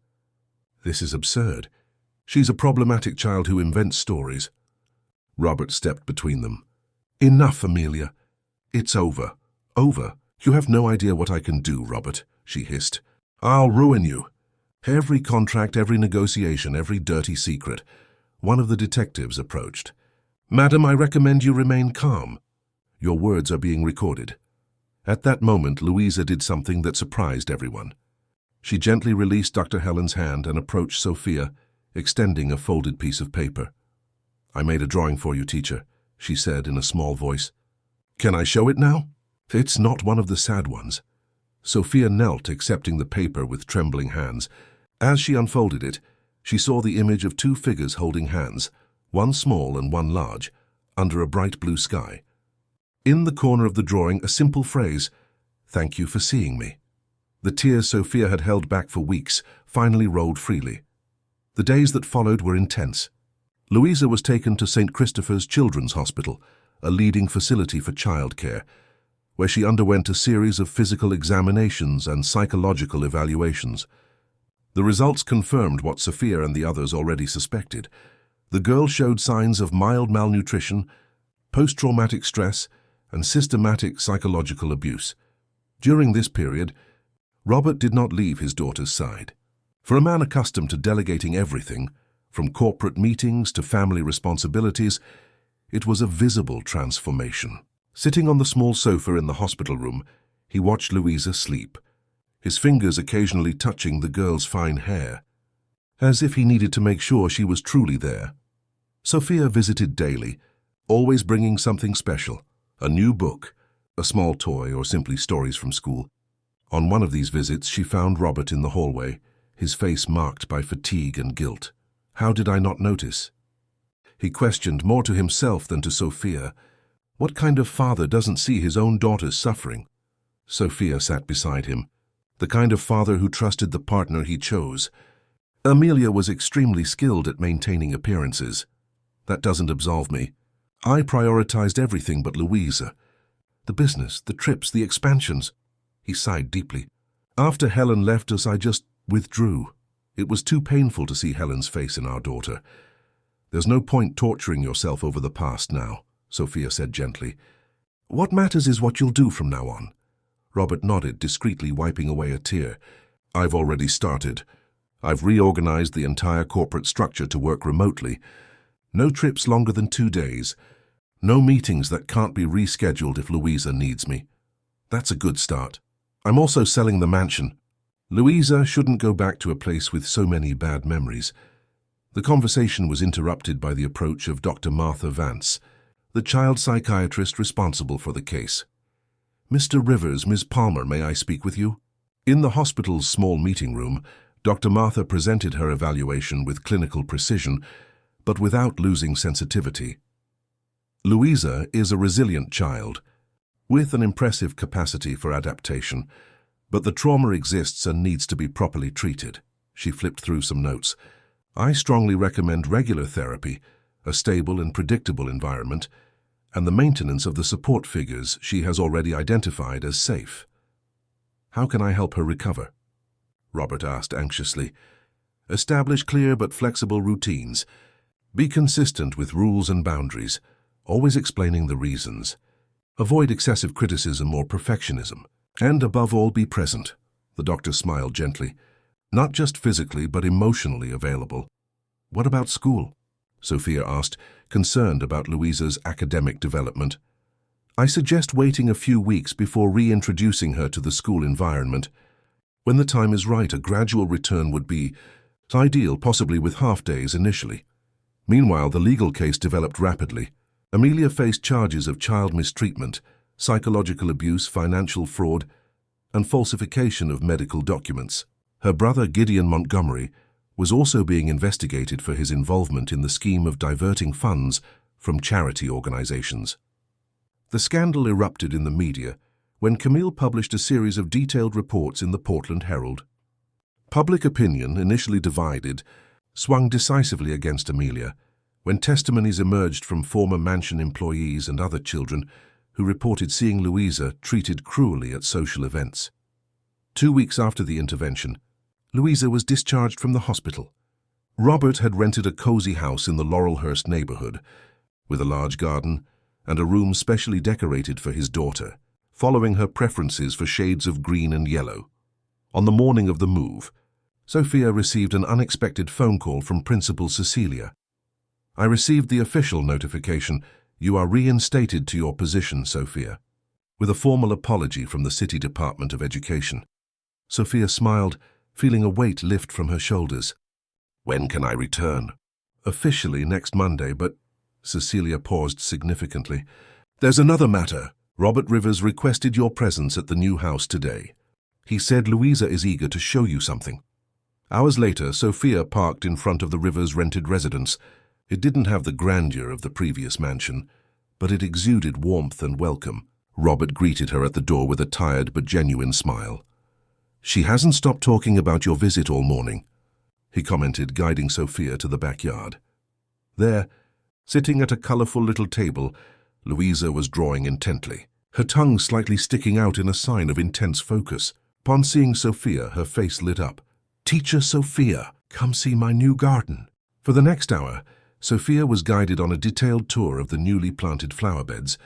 Speaker 1: "This is absurd. She's a problematic child who invents stories." Robert stepped between them. "Enough, Amelia. It's over. Over. You have no idea what I can do, Robert," she hissed. "I'll ruin you. Every contract, every negotiation, every dirty secret." One of the detectives approached. "Madam, I recommend you remain calm. Your words are being recorded." At that moment, Louisa did something that surprised everyone. She gently released Dr. Helen's hand and approached Sophia, extending a folded piece of paper. "I made a drawing for you, teacher," she said in a small voice. "Can I show it now?" "It's not one of the sad ones." Sophia knelt, accepting the paper with trembling hands. As she unfolded it, she saw the image of two figures holding hands, one small and one large, under a bright blue sky. In the corner of the drawing, a simple phrase, "Thank you for seeing me." The tears Sophia had held back for weeks finally rolled freely. The days that followed were intense. Louisa was taken to St. Christopher's Children's Hospital, a leading facility for childcare, where she underwent a series of physical examinations and psychological evaluations. The results confirmed what Sophia and the others already suspected. The girl showed signs of mild malnutrition, post-traumatic stress, and systematic psychological abuse. During this period, Robert did not leave his daughter's side. For a man accustomed to delegating everything, from corporate meetings to family responsibilities, it was a visible transformation. Sitting on the small sofa in the hospital room, he watched Louisa sleep, his fingers occasionally touching the girl's fine hair, as if he needed to make sure she was truly there. Sophia visited daily, always bringing something special, a new book, a small toy, or simply stories from school. On one of these visits, she found Robert in the hallway, his face marked by fatigue and guilt. How did I not notice? He questioned more to himself than to Sophia. What kind of father doesn't see his own daughters suffering? Sophia sat beside him, the kind of father who trusted the partner he chose. Amelia was extremely skilled at maintaining appearances. That doesn't absolve me. I prioritized everything but Louisa. The business, the trips, the expansions. He sighed deeply. After Helen left us, I just withdrew. It was too painful to see Helen's face in our daughter. There's no point torturing yourself over the past now, Sophia said gently. What matters is what you'll do from now on. Robert nodded, discreetly wiping away a tear. I've already started. I've reorganized the entire corporate structure to work remotely. No trips longer than 2 days. No meetings that can't be rescheduled if Louisa needs me. That's a good start. I'm also selling the mansion. Louisa shouldn't go back to a place with so many bad memories. The conversation was interrupted by the approach of Dr. Martha Vance, the child psychiatrist responsible for the case. Mr. Rivers, Ms. Palmer, may I speak with you? In the hospital's small meeting room, Dr. Martha presented her evaluation with clinical precision, but without losing sensitivity. Louisa is a resilient child, with an impressive capacity for adaptation, but the trauma exists and needs to be properly treated. She flipped through some notes. I strongly recommend regular therapy, a stable and predictable environment, and the maintenance of the support figures she has already identified as safe. How can I help her recover? Robert asked anxiously. Establish clear but flexible routines. Be consistent with rules and boundaries, always explaining the reasons. Avoid excessive criticism or perfectionism. And above all, be present. The doctor smiled gently. Not just physically, but emotionally available. What about school? Sophia asked, concerned about Louisa's academic development. I suggest waiting a few weeks before reintroducing her to the school environment. When the time is right, a gradual return would be ideal, possibly with half-days initially. Meanwhile, the legal case developed rapidly. Amelia faced charges of child mistreatment, psychological abuse, financial fraud, and falsification of medical documents. Her brother, Gideon Montgomery, was also being investigated for his involvement in the scheme of diverting funds from charity organizations. The scandal erupted in the media when Camille published a series of detailed reports in the Portland Herald. Public opinion, initially divided, swung decisively against Amelia when testimonies emerged from former mansion employees and other children who reported seeing Louisa treated cruelly at social events. 2 weeks after the intervention, Louisa was discharged from the hospital. Robert had rented a cozy house in the Laurelhurst neighborhood, with a large garden and a room specially decorated for his daughter, following her preferences for shades of green and yellow. On the morning of the move, Sophia received an unexpected phone call from Principal Cecilia. I received the official notification. You are reinstated to your position, Sophia. With a formal apology from the City Department of Education. Sophia smiled, feeling a weight lift from her shoulders. When can I return? Officially next Monday, but Cecilia paused significantly. There's another matter. Robert Rivers requested your presence at the new house today. He said Louisa is eager to show you something. Hours later, Sophia parked in front of the Rivers' rented residence. It didn't have the grandeur of the previous mansion, but it exuded warmth and welcome. Robert greeted her at the door with a tired but genuine smile. She hasn't stopped talking about your visit all morning, he commented, guiding Sophia to the backyard. There, sitting at a colorful little table, Louisa was drawing intently, her tongue slightly sticking out in a sign of intense focus. Upon seeing Sophia, her face lit up. Teacher Sophia, come see my new garden. For the next hour, Sophia was guided on a detailed tour of the newly planted flower beds,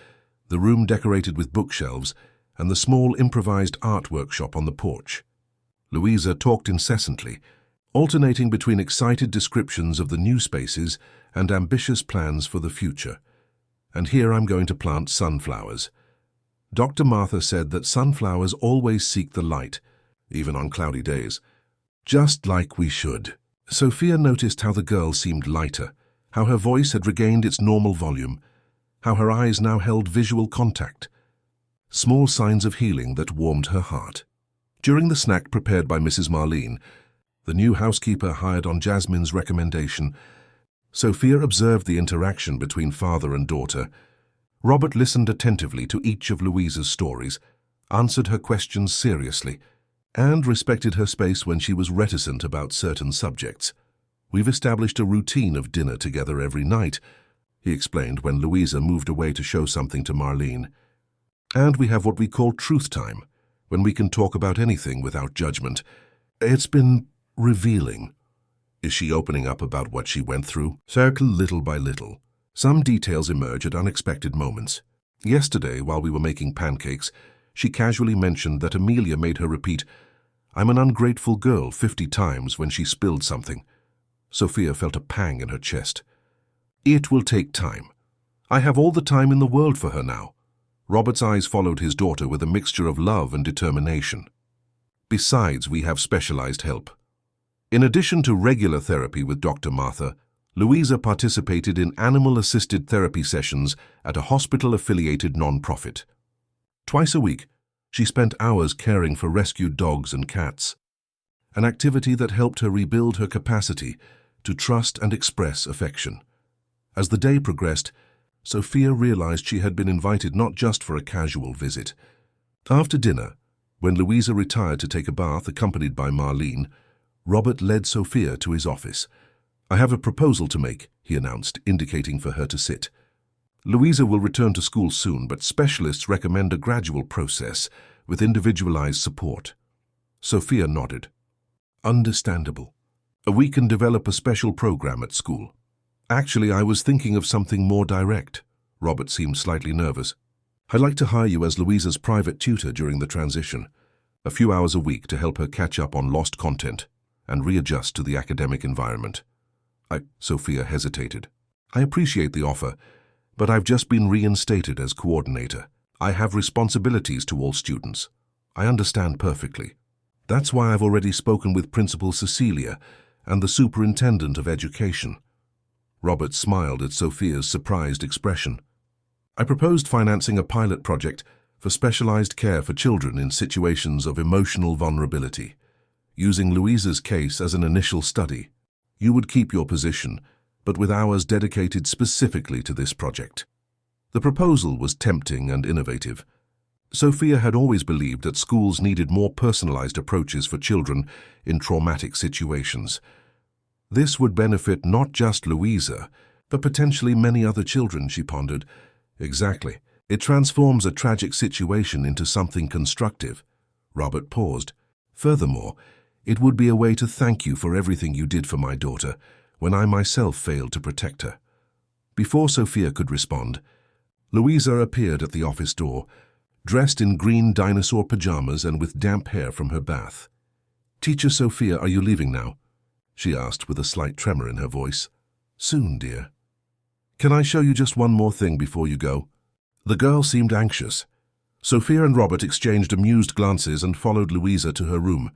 Speaker 1: the room decorated with bookshelves, and the small improvised art workshop on the porch. Louisa talked incessantly, alternating between excited descriptions of the new spaces and ambitious plans for the future. And here I'm going to plant sunflowers. Dr. Martha said that sunflowers always seek the light, even on cloudy days. Just like we should. Sophia noticed how the girl seemed lighter, how her voice had regained its normal volume, how her eyes now held visual contact. Small signs of healing that warmed her heart. During the snack prepared by Mrs. Marlene, the new housekeeper hired on Jasmine's recommendation, Sophia observed the interaction between father and daughter. Robert listened attentively to each of Louisa's stories, answered her questions seriously, and respected her space when she was reticent about certain subjects. We've established a routine of dinner together every night, he explained when Louisa moved away to show something to Marlene. And we have what we call truth time, when we can talk about anything without judgment. It's been revealing. Is she opening up about what she went through? Circle little by little. Some details emerge at unexpected moments. Yesterday, while we were making pancakes, she casually mentioned that Amelia made her repeat, "I'm an ungrateful girl," 50 times when she spilled something. Sophia felt a pang in her chest. It will take time. I have all the time in the world for her now. Robert's eyes followed his daughter with a mixture of love and determination. Besides, we have specialized help. In addition to regular therapy with Dr. Martha, Louisa participated in animal-assisted therapy sessions at a hospital-affiliated non-profit. Twice a week, she spent hours caring for rescued dogs and cats, an activity that helped her rebuild her capacity to trust and express affection. As the day progressed, Sophia realized she had been invited not just for a casual visit. After dinner, when Louisa retired to take a bath accompanied by Marlene, Robert led Sophia to his office. "I have a proposal to make," he announced, indicating for her to sit. "Louisa will return to school soon, but specialists recommend a gradual process with individualized support." Sophia nodded. "Understandable. We can develop a special program at school. Actually, I was thinking of something more direct. Robert seemed slightly nervous. I'd like to hire you as Louisa's private tutor during the transition. A few hours a week to help her catch up on lost content and readjust to the academic environment. Sophia hesitated. I appreciate the offer, but I've just been reinstated as coordinator. I have responsibilities to all students. I understand perfectly. That's why I've already spoken with Principal Cecilia and the Superintendent of Education. Robert smiled at Sophia's surprised expression. I proposed financing a pilot project for specialized care for children in situations of emotional vulnerability, using Louisa's case as an initial study. You would keep your position, but with hours dedicated specifically to this project. The proposal was tempting and innovative. Sophia had always believed that schools needed more personalized approaches for children in traumatic situations. This would benefit not just Louisa, but potentially many other children, she pondered. Exactly. It transforms a tragic situation into something constructive. Robert paused. Furthermore, it would be a way to thank you for everything you did for my daughter when I myself failed to protect her. Before Sophia could respond, Louisa appeared at the office door, dressed in green dinosaur pajamas and with damp hair from her bath. Teacher Sophia, are you leaving now? She asked with a slight tremor in her voice. Soon, dear. Can I show you just one more thing before you go? The girl seemed anxious. Sophia and Robert exchanged amused glances and followed Louisa to her room.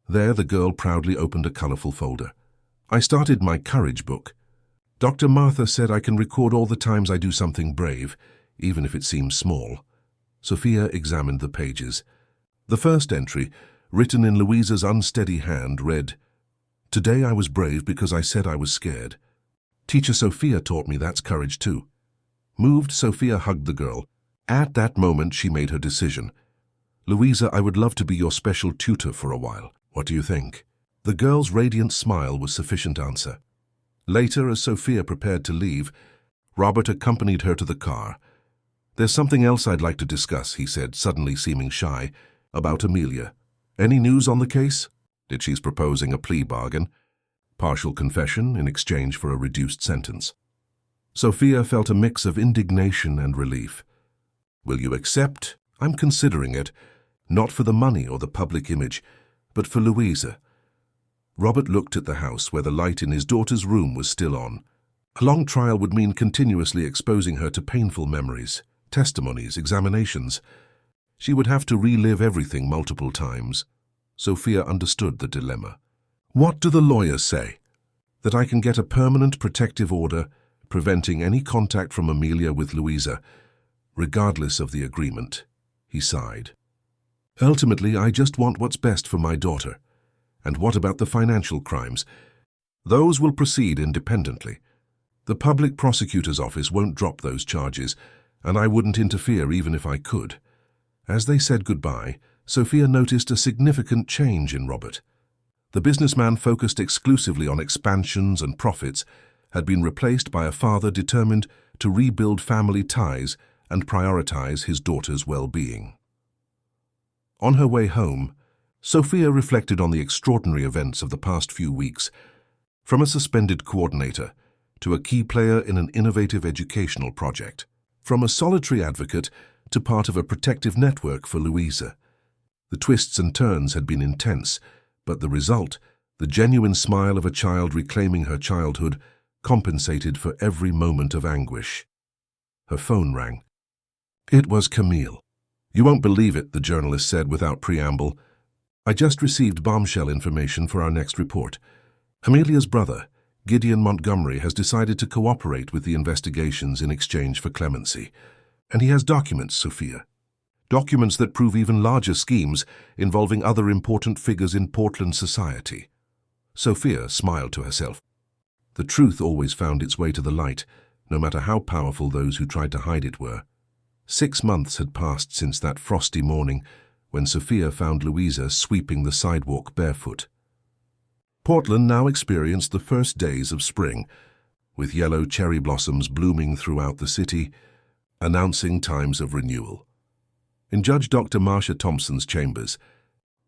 Speaker 1: There, the girl proudly opened a colorful folder. I started my courage book. Dr. Martha said I can record all the times I do something brave, even if it seems small. Sophia examined the pages. The first entry, written in Louisa's unsteady hand, read, Today I was brave because I said I was scared. Teacher Sophia taught me that's courage too. Moved, Sophia hugged the girl. At that moment, she made her decision. Louisa, I would love to be your special tutor for a while. What do you think? The girl's radiant smile was sufficient answer. Later, as Sophia prepared to leave, Robert accompanied her to the car. There's something else I'd like to discuss, he said, suddenly seeming shy, about Amelia. Any news on the case? That she's proposing a plea bargain, partial confession in exchange for a reduced sentence. Sophia felt a mix of indignation and relief. Will you accept? I'm considering it, not for the money or the public image, but for Louisa. Robert looked at the house where the light in his daughter's room was still on. A long trial would mean continuously exposing her to painful memories, testimonies, examinations. She would have to relive everything multiple times. Sophia understood the dilemma. What do the lawyers say? That I can get a permanent protective order preventing any contact from Amelia with Louisa, regardless of the agreement. He sighed. Ultimately, I just want what's best for my daughter. And what about the financial crimes? Those will proceed independently. The public prosecutor's office won't drop those charges, and I wouldn't interfere even if I could. As they said goodbye, Sophia noticed a significant change in Robert. The businessman focused exclusively on expansions and profits had been replaced by a father determined to rebuild family ties and prioritize his daughter's well-being. On her way home, Sophia reflected on the extraordinary events of the past few weeks, from a suspended coordinator to a key player in an innovative educational project, from a solitary advocate to part of a protective network for Louisa. The twists and turns had been intense, but the result, the genuine smile of a child reclaiming her childhood, compensated for every moment of anguish. Her phone rang. It was Camille. You won't believe it, the journalist said without preamble. I just received bombshell information for our next report. Amelia's brother, Gideon Montgomery, has decided to cooperate with the investigations in exchange for clemency. And he has documents, Sophia. Documents that prove even larger schemes involving other important figures in Portland society. Sophia smiled to herself. The truth always found its way to the light, no matter how powerful those who tried to hide it were. 6 months had passed since that frosty morning when Sophia found Louisa sweeping the sidewalk barefoot. Portland now experienced the first days of spring, with yellow cherry blossoms blooming throughout the city, announcing times of renewal. In Judge Dr. Marcia Thompson's chambers,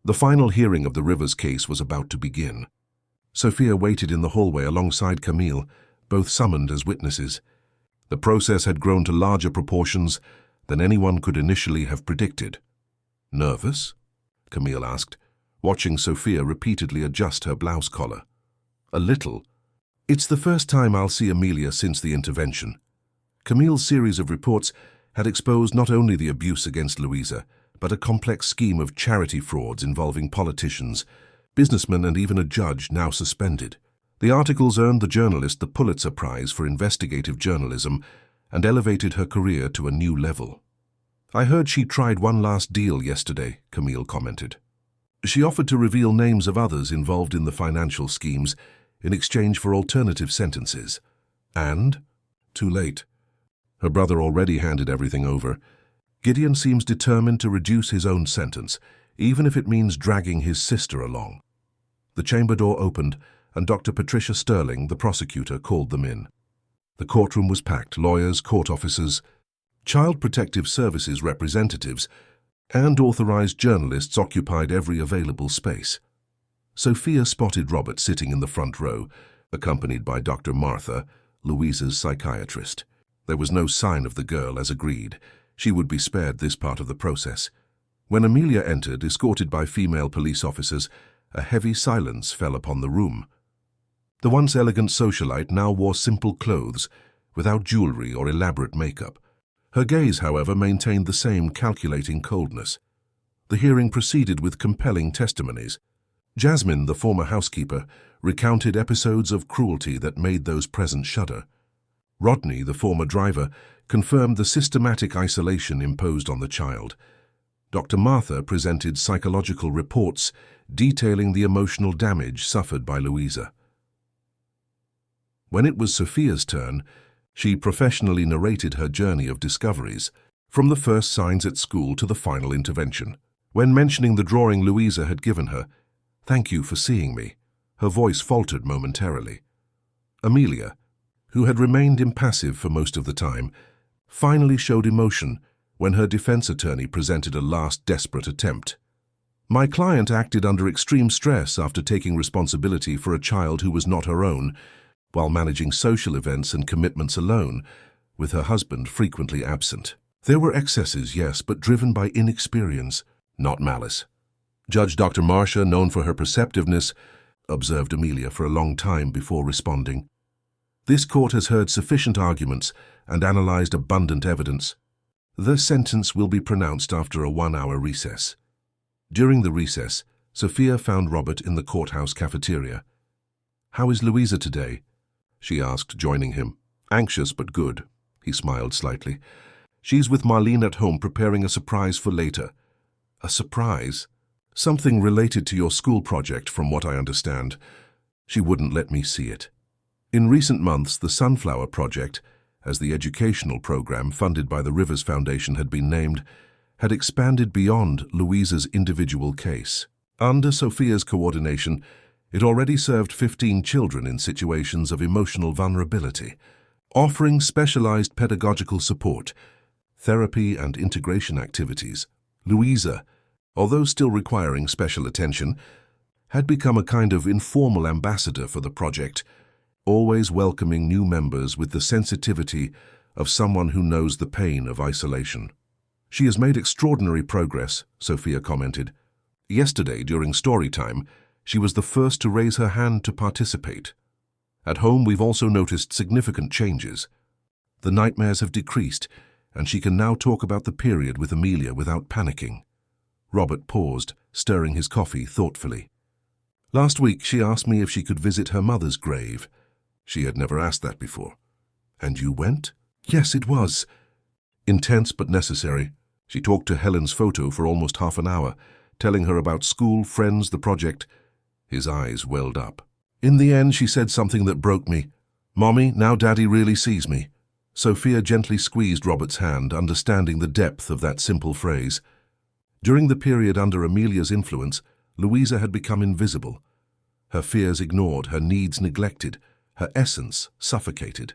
Speaker 1: the final hearing of the Rivers case was about to begin. Sophia waited in the hallway alongside Camille, both summoned as witnesses. The process had grown to larger proportions than anyone could initially have predicted. "Nervous?" Camille asked, watching Sophia repeatedly adjust her blouse collar. "A little. It's the first time I'll see Amelia since the intervention." Camille's series of reports had exposed not only the abuse against Louisa, but a complex scheme of charity frauds involving politicians, businessmen, and even a judge now suspended. The articles earned the journalist the Pulitzer Prize for investigative journalism and elevated her career to a new level. "I heard she tried one last deal yesterday," Camille commented. "She offered to reveal names of others involved in the financial schemes in exchange for alternative sentences. And? Too late. Her brother already handed everything over. Gideon seems determined to reduce his own sentence, even if it means dragging his sister along." The chamber door opened, and Dr. Patricia Sterling, the prosecutor, called them in. The courtroom was packed. Lawyers, court officers, Child Protective Services representatives, and authorized journalists occupied every available space. Sophia spotted Robert sitting in the front row, accompanied by Dr. Martha, Louisa's psychiatrist. There was no sign of the girl, as agreed. She would be spared this part of the process. When Amelia entered, escorted by female police officers, a heavy silence fell upon the room. The once elegant socialite now wore simple clothes, without jewelry or elaborate makeup. Her gaze, however, maintained the same calculating coldness. The hearing proceeded with compelling testimonies. Jasmine, the former housekeeper, recounted episodes of cruelty that made those present shudder. Rodney, the former driver, confirmed the systematic isolation imposed on the child. Dr. Martha presented psychological reports detailing the emotional damage suffered by Louisa. When it was Sophia's turn, she professionally narrated her journey of discoveries, from the first signs at school to the final intervention. When mentioning the drawing Louisa had given her, "Thank you for seeing me," her voice faltered momentarily. Amelia, who had remained impassive for most of the time, finally showed emotion when her defense attorney presented a last desperate attempt. "My client acted under extreme stress after taking responsibility for a child who was not her own, while managing social events and commitments alone, with her husband frequently absent. There were excesses, yes, but driven by inexperience, not malice." Judge Dr. Marcia, known for her perceptiveness, observed Amelia for a long time before responding. "This court has heard sufficient arguments and analyzed abundant evidence. The sentence will be pronounced after a 1-hour recess." During the recess, Sophia found Robert in the courthouse cafeteria. "How is Louisa today?" she asked, joining him. "Anxious but good," he smiled slightly. "She's with Marlene at home preparing a surprise for later." "A surprise?" "Something related to your school project, from what I understand. She wouldn't let me see it." In recent months, the Sunflower Project, as the educational program funded by the Rivers Foundation had been named, had expanded beyond Louisa's individual case. Under Sophia's coordination, it already served 15 children in situations of emotional vulnerability, offering specialized pedagogical support, therapy, and integration activities. Louisa, although still requiring special attention, had become a kind of informal ambassador for the project, always welcoming new members with the sensitivity of someone who knows the pain of isolation. "She has made extraordinary progress," Sophia commented. "Yesterday, during story time, she was the first to raise her hand to participate. At home, we've also noticed significant changes. The nightmares have decreased, and she can now talk about the period with Amelia without panicking." Robert paused, stirring his coffee thoughtfully. "Last week, she asked me if she could visit her mother's grave. She had never asked that before." "And you went?" "Yes, it was intense but necessary. She talked to Helen's photo for almost half an hour, telling her about school, friends, the project." His eyes welled up. "In the end, she said something that broke me. 'Mommy, now Daddy really sees me.'" Sophia gently squeezed Robert's hand, understanding the depth of that simple phrase. During the period under Amelia's influence, Louisa had become invisible. Her fears ignored, her needs neglected, her essence suffocated.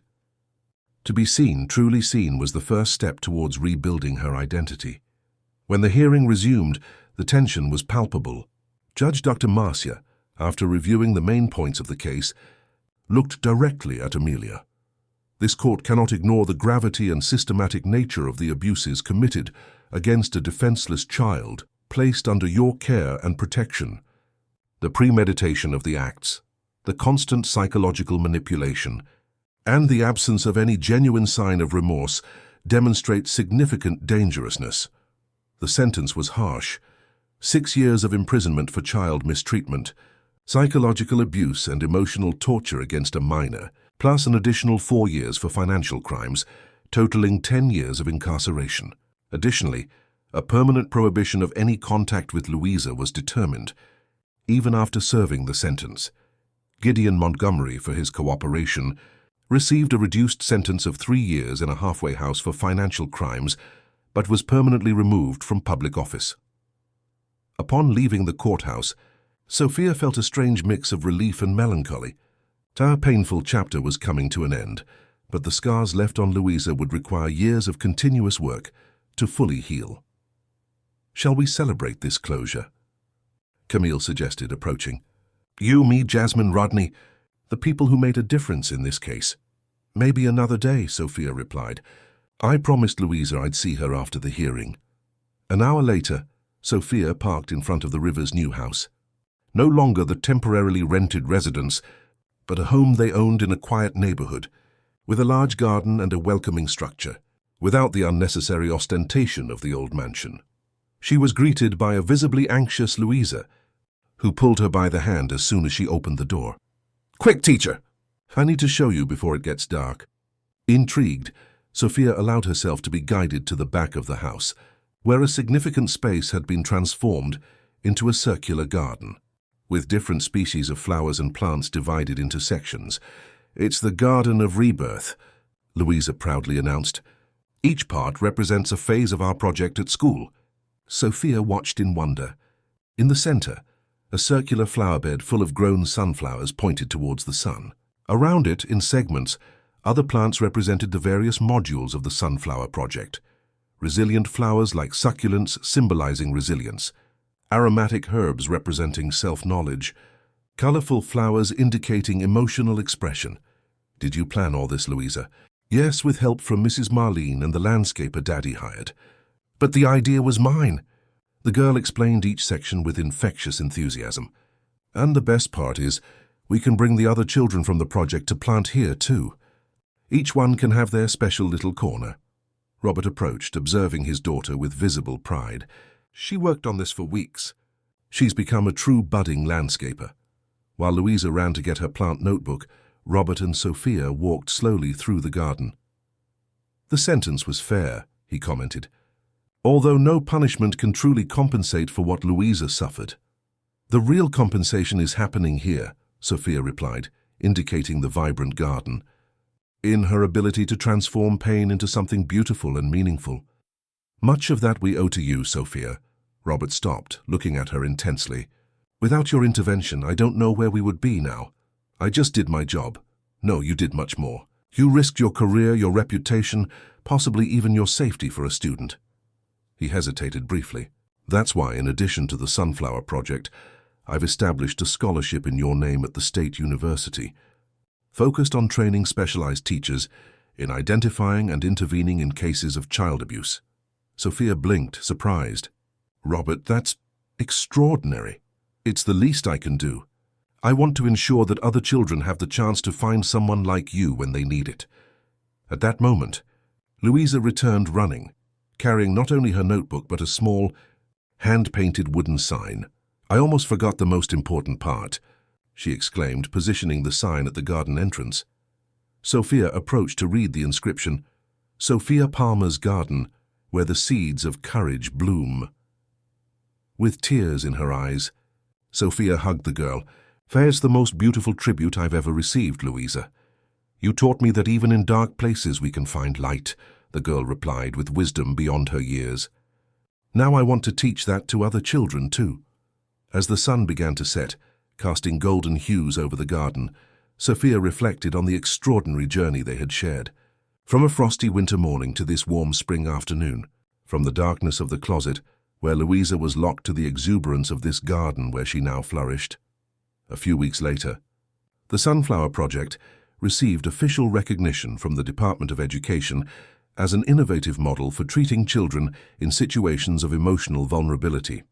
Speaker 1: To be seen, truly seen, was the first step towards rebuilding her identity. When the hearing resumed, the tension was palpable. Judge Dr. Marcia, after reviewing the main points of the case, looked directly at Amelia. This court cannot ignore the gravity and systematic nature of the abuses committed against a defenseless child placed under your care and protection. The premeditation of the acts, the constant psychological manipulation, and the absence of any genuine sign of remorse demonstrate significant dangerousness. The sentence was harsh: 6 years of imprisonment for child mistreatment, psychological abuse and emotional torture against a minor, plus an additional 4 years for financial crimes, totaling 10 years of incarceration. Additionally, a permanent prohibition of any contact with Louisa was determined, even after serving the sentence. Gideon Montgomery, for his cooperation, received a reduced sentence of 3 years in a halfway house for financial crimes, but was permanently removed from public office. Upon leaving the courthouse, Sophia felt a strange mix of relief and melancholy. Her painful chapter was coming to an end, but the scars left on Louisa would require years of continuous work to fully heal. "Shall we celebrate this closure?" Camille suggested, approaching. "You, me, Jasmine, Rodney, the people who made a difference in this case." "Maybe another day," Sophia replied. "I promised Louisa I'd see her after the hearing." An hour later, Sophia parked in front of the Rivers' new house. No longer the temporarily rented residence, but a home they owned in a quiet neighborhood, with a large garden and a welcoming structure, without the unnecessary ostentation of the old mansion. She was greeted by a visibly anxious Louisa, who pulled her by the hand as soon as she opened the door. "Quick, teacher! I need to show you before it gets dark." Intrigued, Sophia allowed herself to be guided to the back of the house, where a significant space had been transformed into a circular garden, with different species of flowers and plants divided into sections. "It's the Garden of Rebirth," Louisa proudly announced. "Each part represents a phase of our project at school." Sophia watched in wonder. In the center, a circular flower bed full of grown sunflowers pointed towards the sun. Around it, in segments, other plants represented the various modules of the sunflower project. Resilient flowers like succulents symbolizing resilience, aromatic herbs representing self-knowledge, colorful flowers indicating emotional expression. "Did you plan all this, Louisa?" "Yes, with help from Mrs. Marlene and the landscaper Daddy hired. But the idea was mine." The girl explained each section with infectious enthusiasm. "And the best part is, we can bring the other children from the project to plant here too. Each one can have their special little corner." Robert approached, observing his daughter with visible pride. "She worked on this for weeks. She's become a true budding landscaper." While Louisa ran to get her plant notebook, Robert and Sophia walked slowly through the garden. "The sentence was fair," he commented, "although no punishment can truly compensate for what Louisa suffered." "The real compensation is happening here," Sophia replied, indicating the vibrant garden, "in her ability to transform pain into something beautiful and meaningful." "Much of that we owe to you, Sophia." Robert stopped, looking at her intensely. "Without your intervention, I don't know where we would be now. I just did my job. No, you did much more. You risked your career, your reputation, possibly even your safety for a student." He hesitated briefly. "That's why, in addition to the Sunflower Project, I've established a scholarship in your name at the State University, focused on training specialized teachers in identifying and intervening in cases of child abuse." Sophia blinked, surprised. "Robert, that's extraordinary. It's the least I can do. I want to ensure that other children have the chance to find someone like you when they need it." At that moment, Louisa returned running, carrying not only her notebook but a small, hand-painted wooden sign. "I almost forgot the most important part," she exclaimed, positioning the sign at the garden entrance. Sophia approached to read the inscription, "Sophia Palmer's Garden, where the seeds of courage bloom." With tears in her eyes, Sophia hugged the girl. "There's the most beautiful tribute I've ever received, Louisa. You taught me that even in dark places we can find light," the girl replied with wisdom beyond her years. "Now I want to teach that to other children too." As the sun began to set, casting golden hues over the garden, Sophia reflected on the extraordinary journey they had shared. From a frosty winter morning to this warm spring afternoon, from the darkness of the closet, where Louisa was locked, to the exuberance of this garden where she now flourished. A few weeks later, the Sunflower Project received official recognition from the Department of Education as an innovative model for treating children in situations of emotional vulnerability.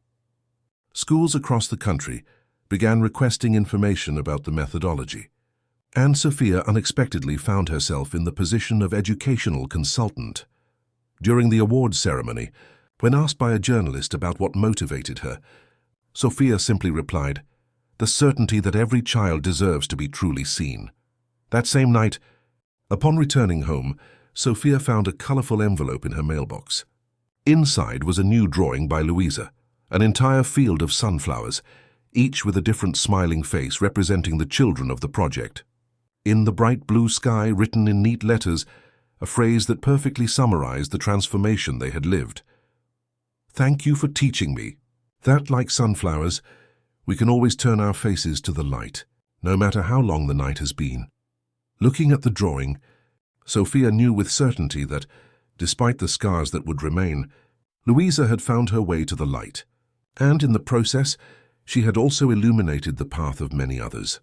Speaker 1: Schools across the country began requesting information about the methodology, and Sophia unexpectedly found herself in the position of educational consultant. During the awards ceremony, when asked by a journalist about what motivated her, Sophia simply replied, "The certainty that every child deserves to be truly seen." That same night, upon returning home, Sophia found a colorful envelope in her mailbox. Inside was a new drawing by Louisa, an entire field of sunflowers, each with a different smiling face representing the children of the project. In the bright blue sky, written in neat letters, a phrase that perfectly summarized the transformation they had lived. "Thank you for teaching me that, like sunflowers, we can always turn our faces to the light, no matter how long the night has been." Looking at the drawing, Sophia knew with certainty that, despite the scars that would remain, Louisa had found her way to the light, and in the process, she had also illuminated the path of many others.